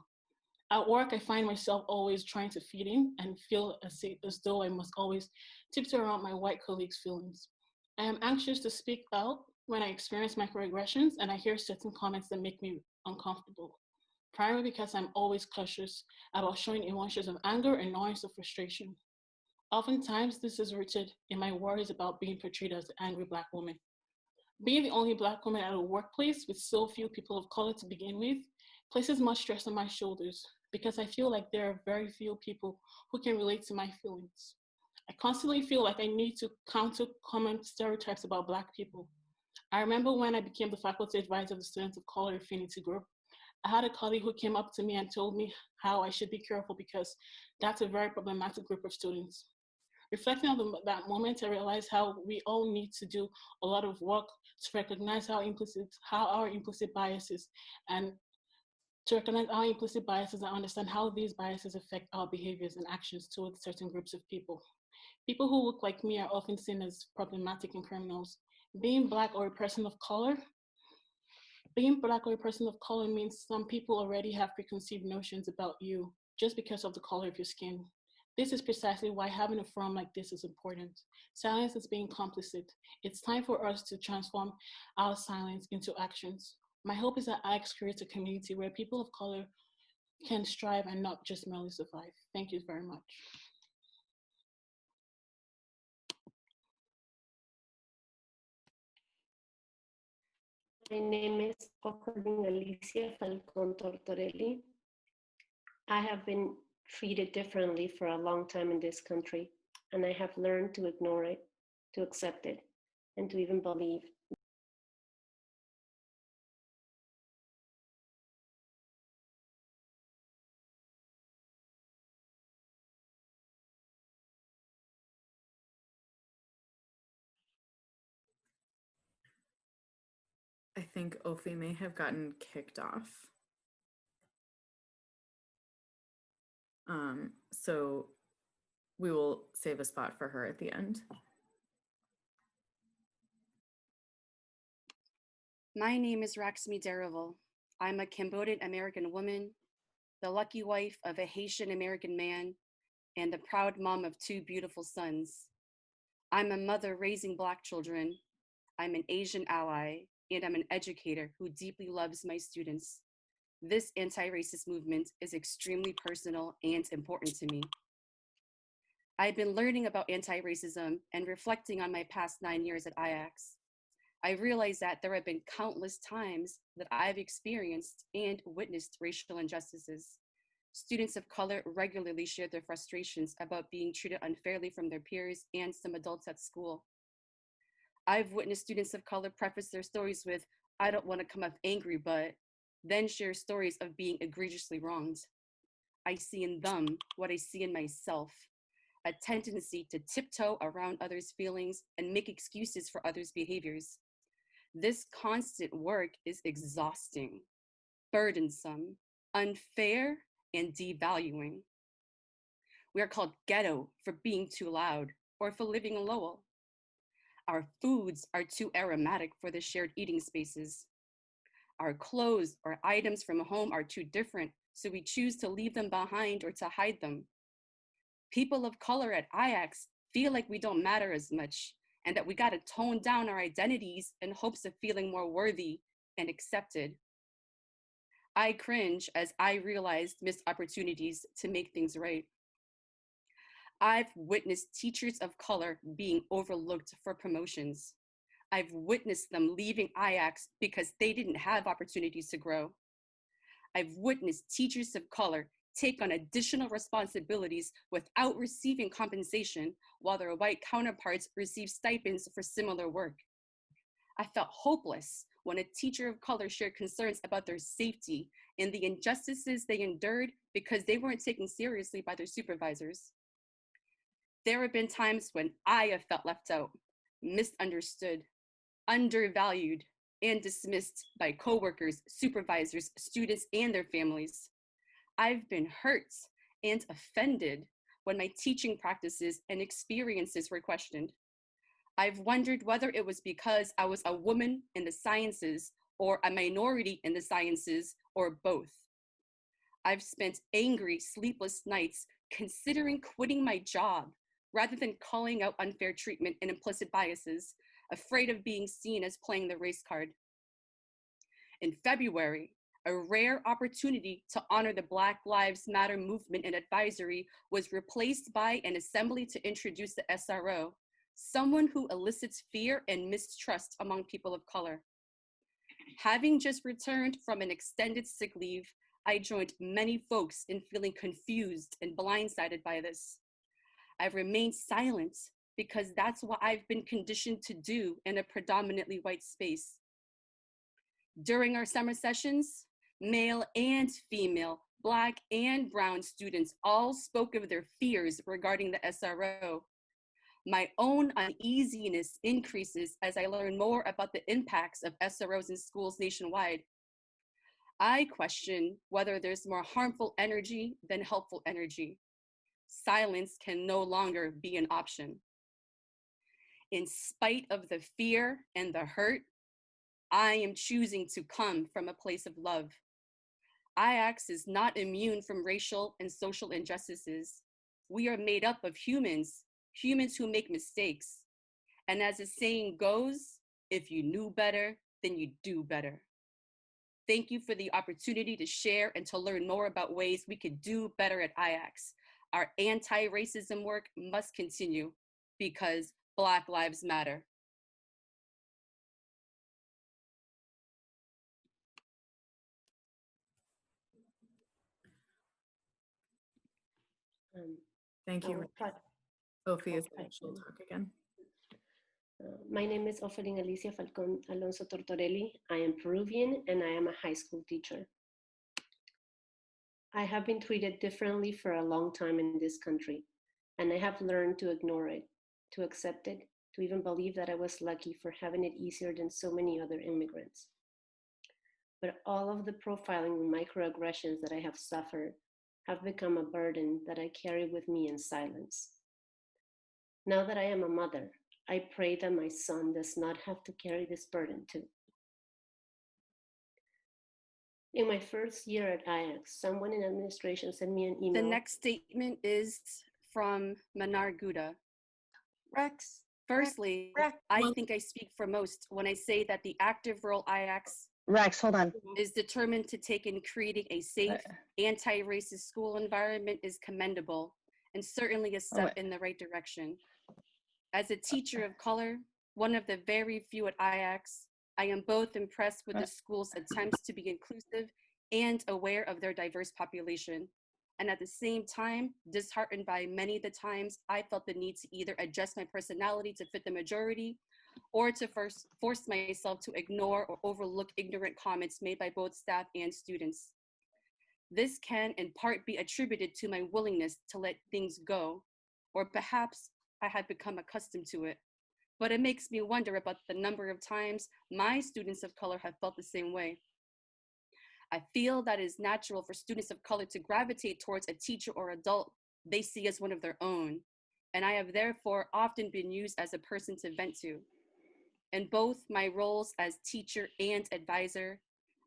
At work, I find myself always trying to fit in and feel as though I must always tiptoe around my white colleagues' feelings. I am anxious to speak out when I experience microaggressions and I hear certain comments that make me uncomfortable, primarily because I'm always cautious about showing emotions of anger and noise of frustration. Oftentimes, this is rooted in my worries about being portrayed as the angry Black woman. Being the only Black woman at a workplace with so few people of color to begin with places much stress on my shoulders because I feel like there are very few people who can relate to my feelings. I constantly feel like I need to counter common stereotypes about Black people. I remember when I became the faculty advisor of the Students of Color Affinity Group, I had a colleague who came up to me and told me how I should be careful because that's a very problematic group of students. Reflecting on that moment, I realized how we all need to do a lot of work to recognize how our implicit biases and and understand how these biases affect our behaviors and actions towards certain groups of people. People who look like me are often seen as problematic and criminals. Being Black or a person of color Being Black or a person of color means some people already have preconceived notions about you just because of the color of your skin. This is precisely why having a forum like this is important. Silence is being complicit. It's time for us to transform our silence into actions. My hope is that IACS creates a community where people of color can strive and not just merely survive. Thank you very much. My name is Ocarding Alicia Falcon Tortorelli. I have been treated differently for a long time in this country, and I have learned to ignore it, to accept it, and to even believe. I think Ophi may have gotten kicked off. So we will save a spot for her at the end. My name is Raxmi Derival. I'm a Cambodian American woman, the lucky wife of a Haitian American man, and the proud mom of 2 beautiful sons. I'm a mother raising Black children. I'm an Asian ally, and I'm an educator who deeply loves my students. This anti-racist movement is extremely personal and important to me. I've been learning about anti-racism and reflecting on my past 9 years at IACS. I realized that there have been countless times that I've experienced and witnessed racial injustices. Students of color regularly share their frustrations about being treated unfairly from their peers and some adults at school. I've witnessed students of color preface their stories with, "I don't want to come off angry, but," then share stories of being egregiously wronged. I see in them what I see in myself, a tendency to tiptoe around others' feelings and make excuses for others' behaviors. This constant work is exhausting, burdensome, unfair, and devaluing. We are called ghetto for being too loud or for living in Lowell. Our foods are too aromatic for the shared eating spaces. Our clothes or items from home are too different, so we choose to leave them behind or to hide them. People of color at IACS feel like we don't matter as much and that we gotta tone down our identities in hopes of feeling more worthy and accepted. I cringe as I realized missed opportunities to make things right. I've witnessed teachers of color being overlooked for promotions. I've witnessed them leaving IACS because they didn't have opportunities to grow. I've witnessed teachers of color take on additional responsibilities without receiving compensation while their white counterparts receive stipends for similar work. I felt hopeless when a teacher of color shared concerns about their safety and the injustices they endured because they weren't taken seriously by their supervisors. There have been times when I have felt left out, misunderstood, undervalued, and dismissed by coworkers, supervisors, students, and their families. I've been hurt and offended when my teaching practices and experiences were questioned. I've wondered whether it was because I was a woman in the sciences or a minority in the sciences or both. I've spent angry, sleepless nights considering quitting my job rather than calling out unfair treatment and implicit biases, afraid of being seen as playing the race card. In February, a rare opportunity to honor the Black Lives Matter movement and advisory was replaced by an assembly to introduce the SRO, someone who elicits fear and mistrust among people of color. Having just returned from an extended sick leave, I joined many folks in feeling confused and blindsided by this. I've remained silent because that's what I've been conditioned to do in a predominantly white space. During our summer sessions, male and female, Black and brown students all spoke of their fears regarding the SRO. My own uneasiness increases as I learn more about the impacts of SROs in schools nationwide. I question whether there's more harmful energy than helpful energy. Silence can no longer be an option. In spite of the fear and the hurt, I am choosing to come from a place of love. IACS is not immune from racial and social injustices. We are made up of humans who make mistakes. And as the saying goes, if you knew better, then you do better. Thank you for the opportunity to share and to learn more about ways we could do better at IACS. Our anti-racism work must continue because Black Lives Matter. Thank you. Sophie is she'll talk again. My name is Ofelin Alicia Falcon Alonso Tortorelli. I am Peruvian and I am a high school teacher. I have been treated differently for a long time in this country, and I have learned to ignore it, to accept it, to even believe that I was lucky for having it easier than so many other immigrants. But all of the profiling and microaggressions that I have suffered have become a burden that I carry with me in silence. Now that I am a mother, I pray that my son does not have to carry this burden too. In my first year at IACS, someone in administration sent me an email. The next statement is from Manar Guda. Rex. Firstly, Rex. I think I speak for most when I say that the active role IACS Rex, hold on. is determined to take in creating a safe, anti-racist school environment is commendable and certainly a step in the right direction. As a teacher of color, one of the very few at IACS, I am both impressed with the school's attempts to be inclusive and aware of their diverse population, and at the same time, disheartened by many of the times I felt the need to either adjust my personality to fit the majority or to force myself to ignore or overlook ignorant comments made by both staff and students. This can in part be attributed to my willingness to let things go, or perhaps I had become accustomed to it. But it makes me wonder about the number of times my students of color have felt the same way. I feel that it is natural for students of color to gravitate towards a teacher or adult they see as one of their own, and I have therefore often been used as a person to vent to. In both my roles as teacher and advisor,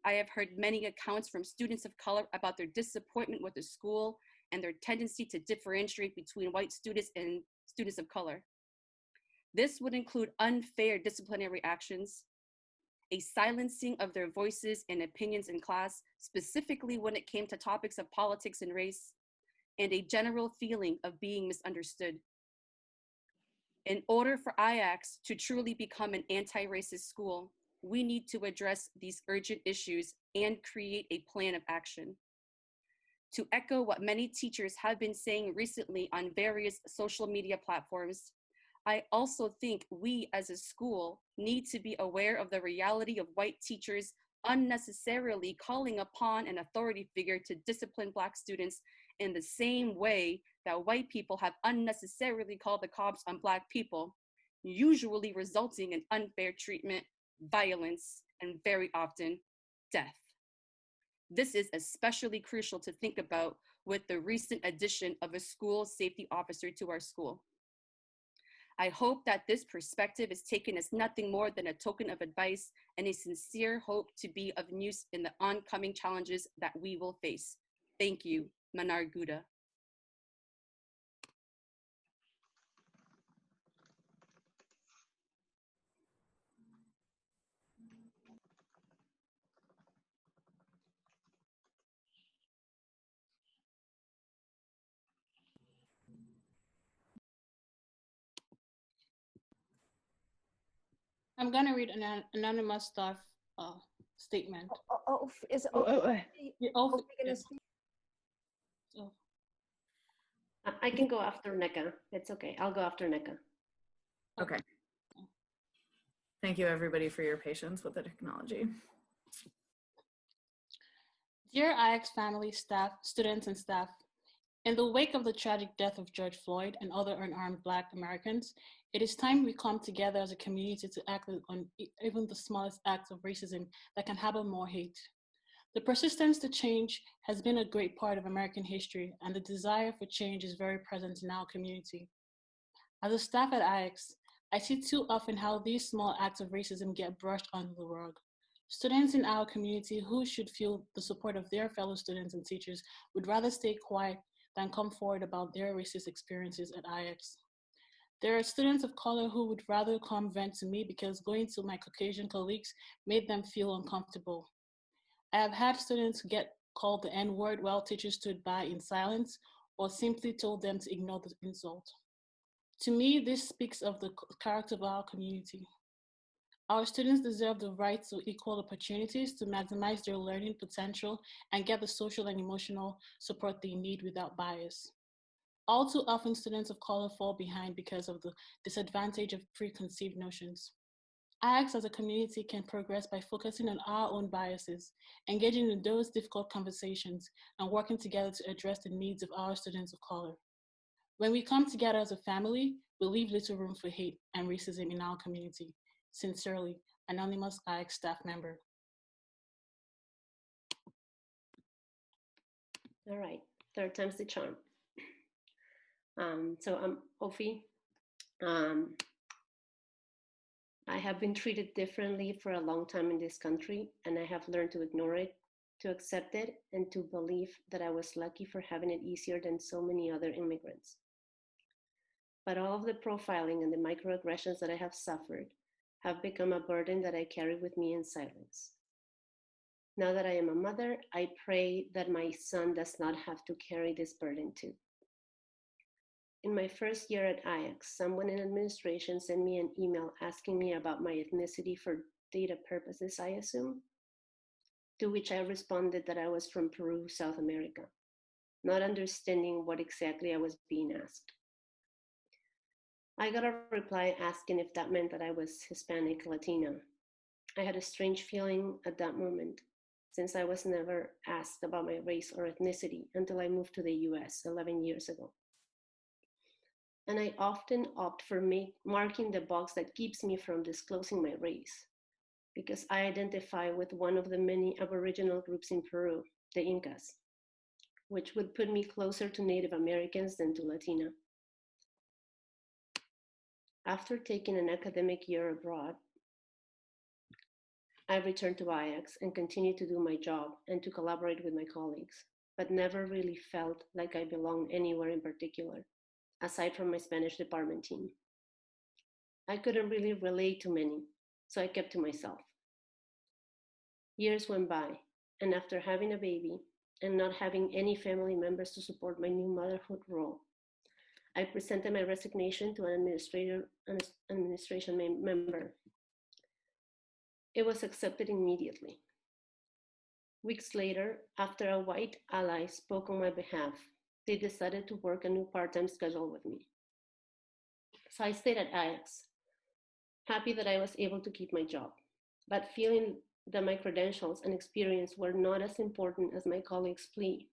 I have heard many accounts from students of color about their disappointment with the school and their tendency to differentiate between white students and students of color. This would include unfair disciplinary actions, a silencing of their voices and opinions in class, specifically when it came to topics of politics and race, and a general feeling of being misunderstood. In order for IACS to truly become an anti-racist school, we need to address these urgent issues and create a plan of action. To echo what many teachers have been saying recently on various social media platforms, I also think we as a school need to be aware of the reality of white teachers unnecessarily calling upon an authority figure to discipline Black students in the same way that white people have unnecessarily called the cops on Black people, usually resulting in unfair treatment, violence, and very often death. This is especially crucial to think about with the recent addition of a school safety officer to our school. I hope that this perspective is taken as nothing more than a token of advice and a sincere hope to be of use in the oncoming challenges that we will face. Thank you, Manar Gouda. I'm gonna read an anonymous staff statement. Is Oh, Ophi gonna speak? Oh. I can go after NECA. It's okay. I'll go after NECA. Okay. Thank you everybody for your patience with the technology. Dear IACS family, staff, students, and staff, in the wake of the tragic death of George Floyd and other unarmed Black Americans, it is time we come together as a community to act on even the smallest acts of racism that can harbor more hate. The persistence to change has been a great part of American history, and the desire for change is very present in our community. As a staff at IACS, I see too often how these small acts of racism get brushed under the rug. Students in our community who should feel the support of their fellow students and teachers would rather stay quiet than come forward about their racist experiences at IACS. There are students of color who would rather come vent to me because going to my Caucasian colleagues made them feel uncomfortable. I have had students get called the N-word while teachers stood by in silence or simply told them to ignore the insult. To me, this speaks of the character of our community. Our students deserve the right to equal opportunities to maximize their learning potential and get the social and emotional support they need without bias. All too often, students of color fall behind because of the disadvantage of preconceived notions. IACS as a community can progress by focusing on our own biases, engaging in those difficult conversations, and working together to address the needs of our students of color. When we come together as a family, we leave little room for hate and racism in our community. Sincerely, anonymous IACS staff member. All right, third time's the charm. So I'm Ophi. I have been treated differently for a long time in this country, and I have learned to ignore it, to accept it, and to believe that I was lucky for having it easier than so many other immigrants. But all of the profiling and the microaggressions that I have suffered have become a burden that I carry with me in silence. Now that I am a mother, I pray that my son does not have to carry this burden too. In my first year at IACS, someone in administration sent me an email asking me about my ethnicity for data purposes, I assume, to which I responded that I was from Peru, South America, not understanding what exactly I was being asked. I got a reply asking if that meant that I was Hispanic Latina. I had a strange feeling at that moment, since I was never asked about my race or ethnicity until I moved to the US 11 years ago. And I often opt for marking the box that keeps me from disclosing my race, because I identify with one of the many Aboriginal groups in Peru, the Incas, which would put me closer to Native Americans than to Latina. After taking an academic year abroad, I returned to IACS and continued to do my job and to collaborate with my colleagues, but never really felt like I belonged anywhere in particular, aside from my Spanish department team. I couldn't really relate to many, so I kept to myself. Years went by, and after having a baby and not having any family members to support my new motherhood role, I presented my resignation to an administration member. It was accepted immediately. Weeks later, after a white ally spoke on my behalf, they decided to work a new part-time schedule with me. So I stayed at IACS, happy that I was able to keep my job, but feeling that my credentials and experience were not as important as my colleagues' plea.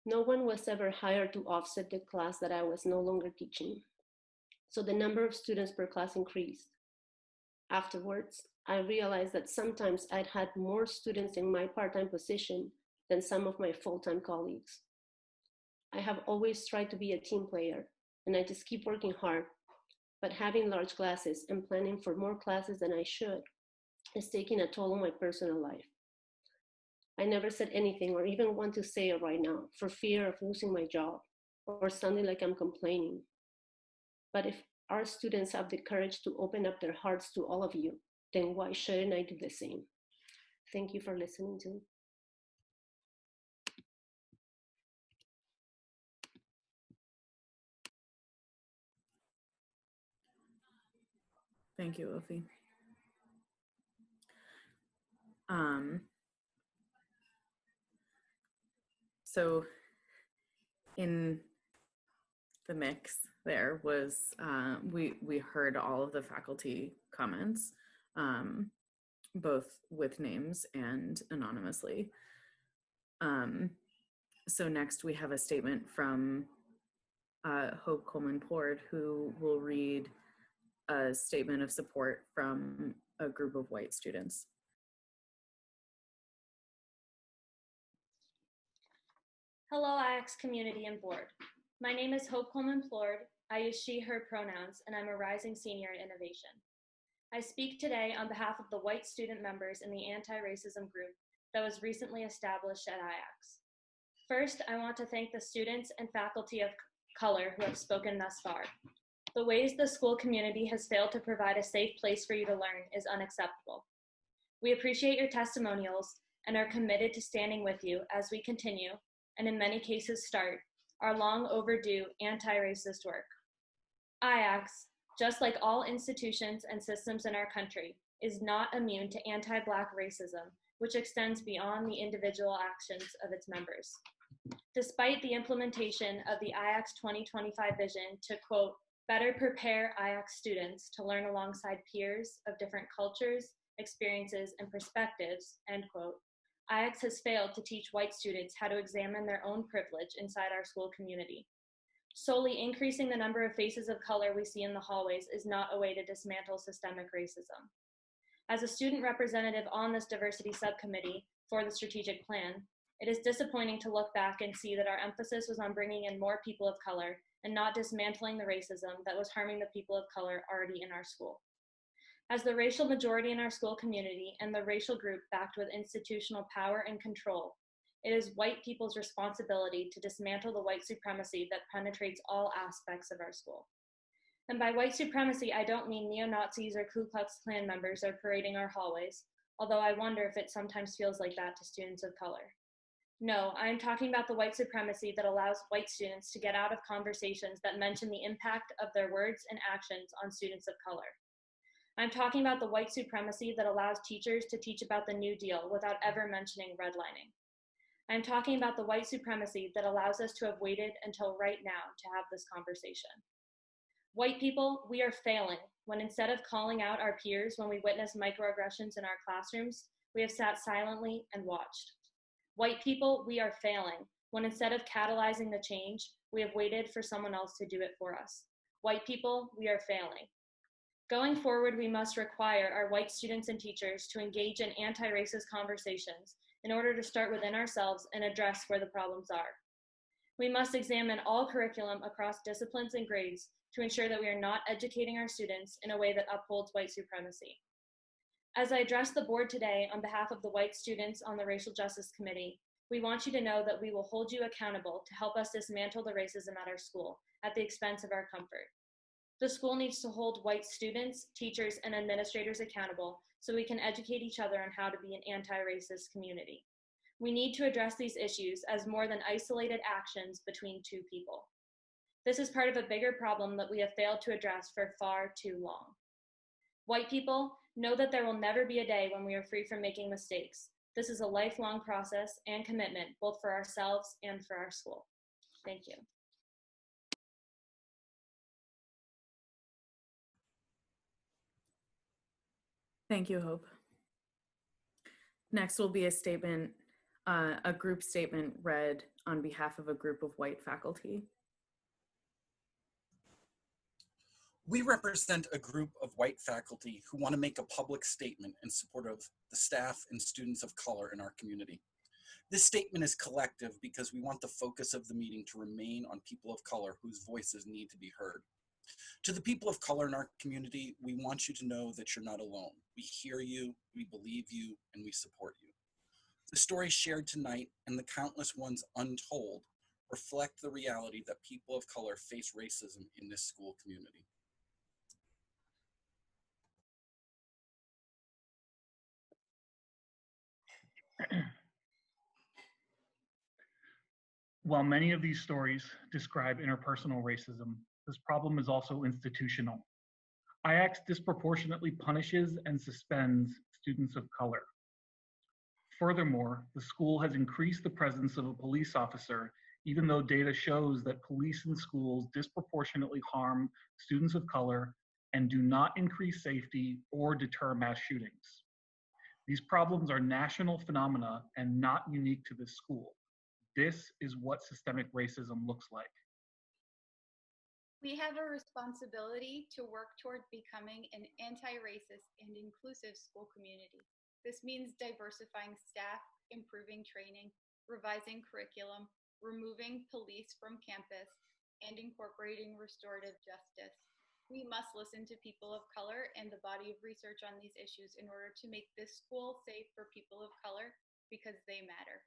No one was ever hired to offset the class that I was no longer teaching. So the number of students per class increased. Afterwards, I realized that sometimes I'd had more students in my part-time position than some of my full-time colleagues. I have always tried to be a team player, and I just keep working hard. But having large classes and planning for more classes than I should is taking a toll on my personal life. I never said anything or even want to say it right now for fear of losing my job or sounding like I'm complaining. But if our students have the courage to open up their hearts to all of you, then why shouldn't I do the same? Thank you for listening to me. Thank you, Ofi. So in the mix there was, we heard all of the faculty comments, both with names and anonymously. So next we have a statement from Hope Coleman-Plord, who will read a statement of support from a group of white students. Hello, IACS community and board. My name is Hope Coleman-Plord. I use she, her pronouns, and I'm a rising senior in innovation. I speak today on behalf of the white student members in the anti-racism group that was recently established at IACS. First, I want to thank the students and faculty of color who have spoken thus far. The ways the school community has failed to provide a safe place for you to learn is unacceptable. We appreciate your testimonials and are committed to standing with you as we continue, and in many cases start, our long overdue anti-racist work. IACS, just like all institutions and systems in our country, is not immune to anti-Black racism, which extends beyond the individual actions of its members. Despite the implementation of the IACS 2025 vision to, quote, better prepare IACS students to learn alongside peers of different cultures, experiences, and perspectives, end quote, IACS has failed to teach white students how to examine their own privilege inside our school community. Solely increasing the number of faces of color we see in the hallways is not a way to dismantle systemic racism. As a student representative on this diversity subcommittee for the strategic plan, it is disappointing to look back and see that our emphasis was on bringing in more people of color and not dismantling the racism that was harming the people of color already in our school. As the racial majority in our school community and the racial group backed with institutional power and control, it is white people's responsibility to dismantle the white supremacy that penetrates all aspects of our school. And by white supremacy, I don't mean neo-Nazis or Ku Klux Klan members are parading our hallways, although I wonder if it sometimes feels like that to students of color. No, I'm talking about the white supremacy that allows white students to get out of conversations that mention the impact of their words and actions on students of color. I'm talking about the white supremacy that allows teachers to teach about the New Deal without ever mentioning redlining. I'm talking about the white supremacy that allows us to have waited until right now to have this conversation. White people, we are failing when instead of calling out our peers when we witness microaggressions in our classrooms, we have sat silently and watched. White people, we are failing when instead of catalyzing the change, we have waited for someone else to do it for us. White people, we are failing. Going forward, we must require our white students and teachers to engage in anti-racist conversations in order to start within ourselves and address where the problems are. We must examine all curriculum across disciplines and grades to ensure that we are not educating our students in a way that upholds white supremacy. As I address the board today on behalf of the white students on the Racial Justice Committee, we want you to know that we will hold you accountable to help us dismantle the racism at our school at the expense of our comfort. The school needs to hold white students, teachers, and administrators accountable so we can educate each other on how to be an anti-racist community. We need to address these issues as more than isolated actions between two people. This is part of a bigger problem that we have failed to address for far too long. White people, know that there will never be a day when we are free from making mistakes. This is a lifelong process and commitment, both for ourselves and for our school. Thank you. Thank you, Hope. Next will be a statement A group statement read on behalf of a group of white faculty. We represent a group of white faculty who want to make a public statement in support of the staff and students of color in our community. This statement is collective because we want the focus of the meeting to remain on people of color whose voices need to be heard. To the people of color in our community, we want you to know that you're not alone. We hear you, we believe you, and we support you. The stories shared tonight and the countless ones untold reflect the reality that people of color face racism in this school community. While many of these stories describe interpersonal racism, this problem is also institutional. IACS disproportionately punishes and suspends students of color. Furthermore, the school has increased the presence of a police officer, even though data shows that police in schools disproportionately harm students of color and do not increase safety or deter mass shootings. These problems are national phenomena and not unique to this school. This is what systemic racism looks like. We have a responsibility to work toward becoming an anti-racist and inclusive school community. This means diversifying staff, improving training, revising curriculum, removing police from campus, and incorporating restorative justice. We must listen to people of color and the body of research on these issues in order to make this school safe for people of color because they matter.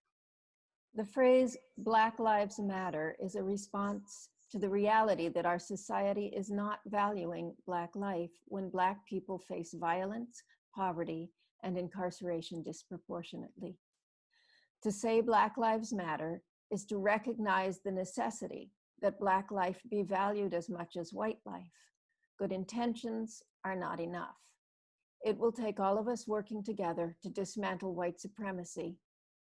The phrase Black Lives Matter is a response to the reality that our society is not valuing Black life when Black people face violence, poverty, and incarceration disproportionately. To say Black Lives Matter is to recognize the necessity that Black life be valued as much as white life. Good intentions are not enough. It will take all of us working together to dismantle white supremacy,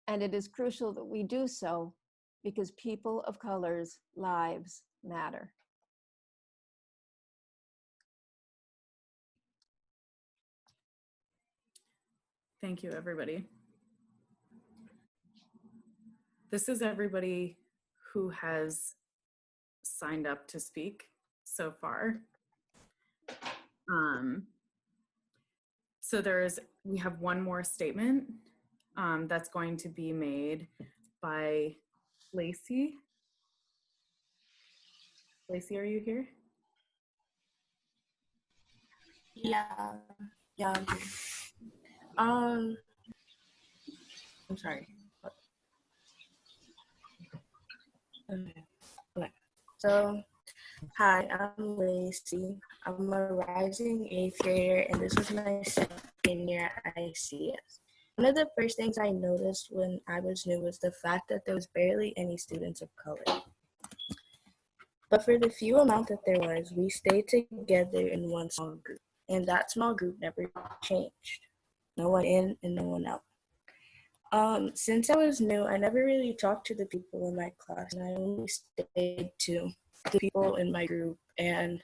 and it is crucial that we do so because people of color's lives matter. Thank you, everybody. This is everybody who has signed up to speak so far. So we have one more statement that's going to be made by Lacey. Lacey, are you here? Yeah, I'm here. I'm sorry. Okay. So, hi, I'm Lacey. I'm a rising 8th grader, and this was my second year at IACS. One of the first things I noticed when I was new was the fact that there was barely any students of color. But for the few amount that there was, we stayed together in one small group, and that small group never changed. No one in and no one out. Since I was new, I never really talked to the people in my class, and I only stayed to the people in my group. And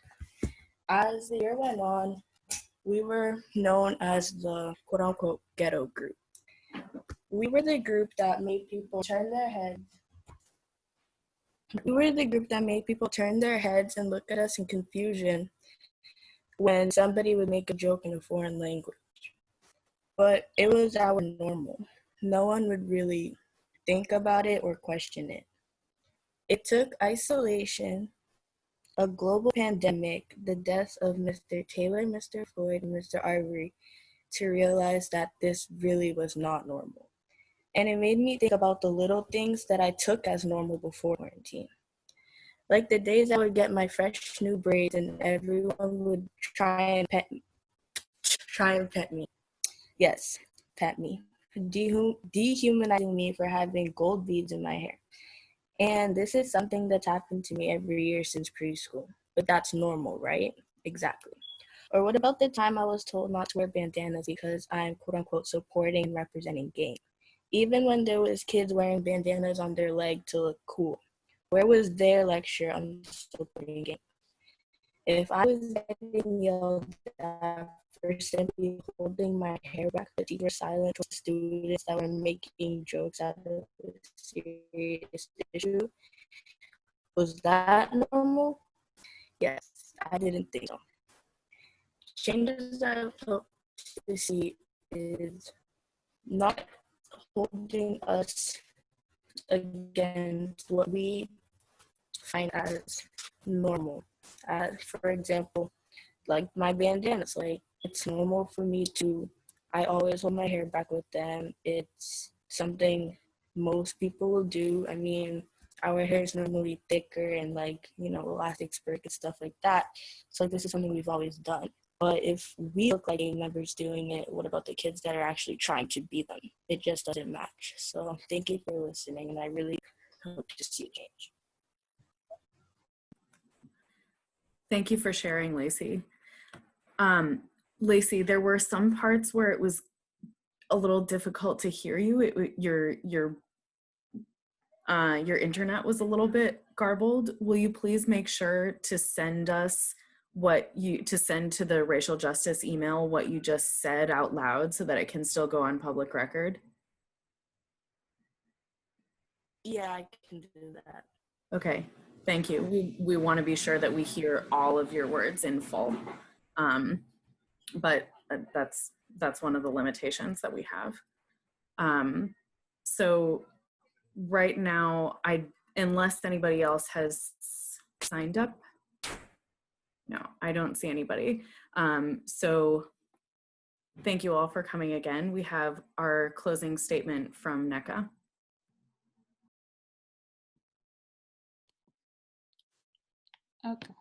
as the year went on, we were known as the quote-unquote ghetto group. We were the group that made people turn their heads. We were the group that made people turn their heads and look at us in confusion when somebody would make a joke in a foreign language. But it was our normal. No one would really think about it or question it. It took isolation, a global pandemic, the deaths of Mr. Taylor, Mr. Floyd, and Mr. Arbery to realize that this really was not normal. And it made me think about the little things that I took as normal before quarantine. Like the days I would get my fresh new braids and everyone would try and pet me. Yes, pet me. Dehumanizing me for having gold beads in my hair. And this is something that's happened to me every year since preschool. But that's normal, right? Exactly. Or what about the time I was told not to wear bandanas because I'm quote unquote supporting and representing gang? Even when there was kids wearing bandanas on their leg to look cool. Where was their lecture on supporting gang? If I was getting yelled at for simply holding my hair back. The teacher was silent towards students that were making jokes out of a serious issue. Was that normal? Yes, I didn't think so. Changes I've hoped to see is not holding us against what we find as normal. For example, like my bandanas, like it's normal for me to, I always hold my hair back with them. It's something most people will do. I mean, our hair is normally thicker and like, you know, elastic spurt and stuff like that. So this is something we've always done. But if we look like gang members doing it, what about the kids that are actually trying to be them? It just doesn't match. So thank you for listening, and I really hope to see a change. Thank you for sharing, Lacey. Lacey, there were some parts where it was a little difficult to hear you. Your internet was a little bit garbled. Will you please make sure to send us send to the racial justice email what you just said out loud so that it can still go on public record? Yeah, I can do that. Okay, thank you. We want to be sure that we hear all of your words in full. But that's one of the limitations that we have. So right now, unless anybody else has signed up, no, I don't see anybody. So thank you all for coming again. We have our closing statement from NECA. Okay.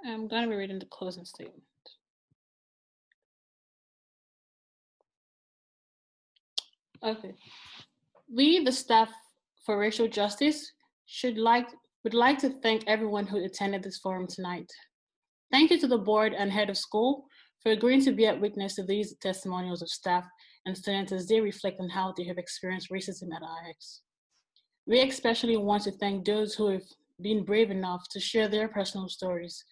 I'm going to be reading the closing statement. Okay. We, the staff for racial justice, would like to thank everyone who attended this forum tonight. Thank you to the board and head of school for agreeing to be a witness to these testimonials of staff and students as they reflect on how they have experienced racism at IACS. We especially want to thank those who have been brave enough to share their personal stories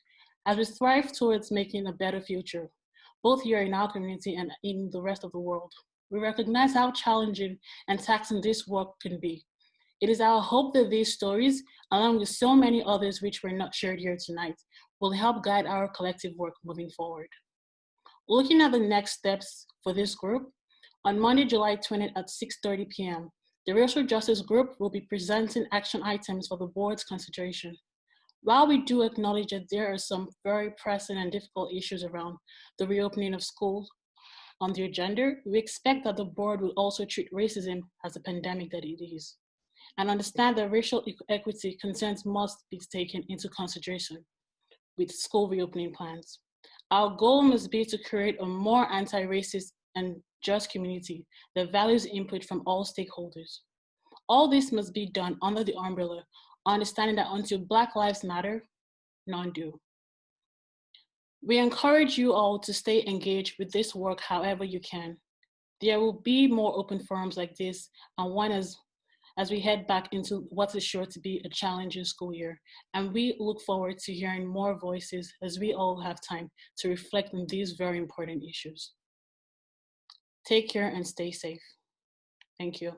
as we strive towards making a better future, both here in our community and in the rest of the world. We recognize how challenging and taxing this work can be. It is our hope that these stories, along with so many others which were not shared here tonight, will help guide our collective work moving forward. Looking at the next steps for this group, on Monday, July 20th at 6:30 p.m., the Racial Justice Group will be presenting action items for the board's consideration. While we do acknowledge that there are some very pressing and difficult issues around the reopening of schools on the agenda, we expect that the board will also treat racism as a pandemic that it is, and understand that racial equity concerns must be taken into consideration with school reopening plans. Our goal must be to create a more anti-racist and just community that values input from all stakeholders. All this must be done under the umbrella, understanding that until Black Lives Matter, none do. We encourage you all to stay engaged with this work however you can. There will be more open forums like this, and one as we head back into what is sure to be a challenging school year. And we look forward to hearing more voices as we all have time to reflect on these very important issues. Take care and stay safe. Thank you.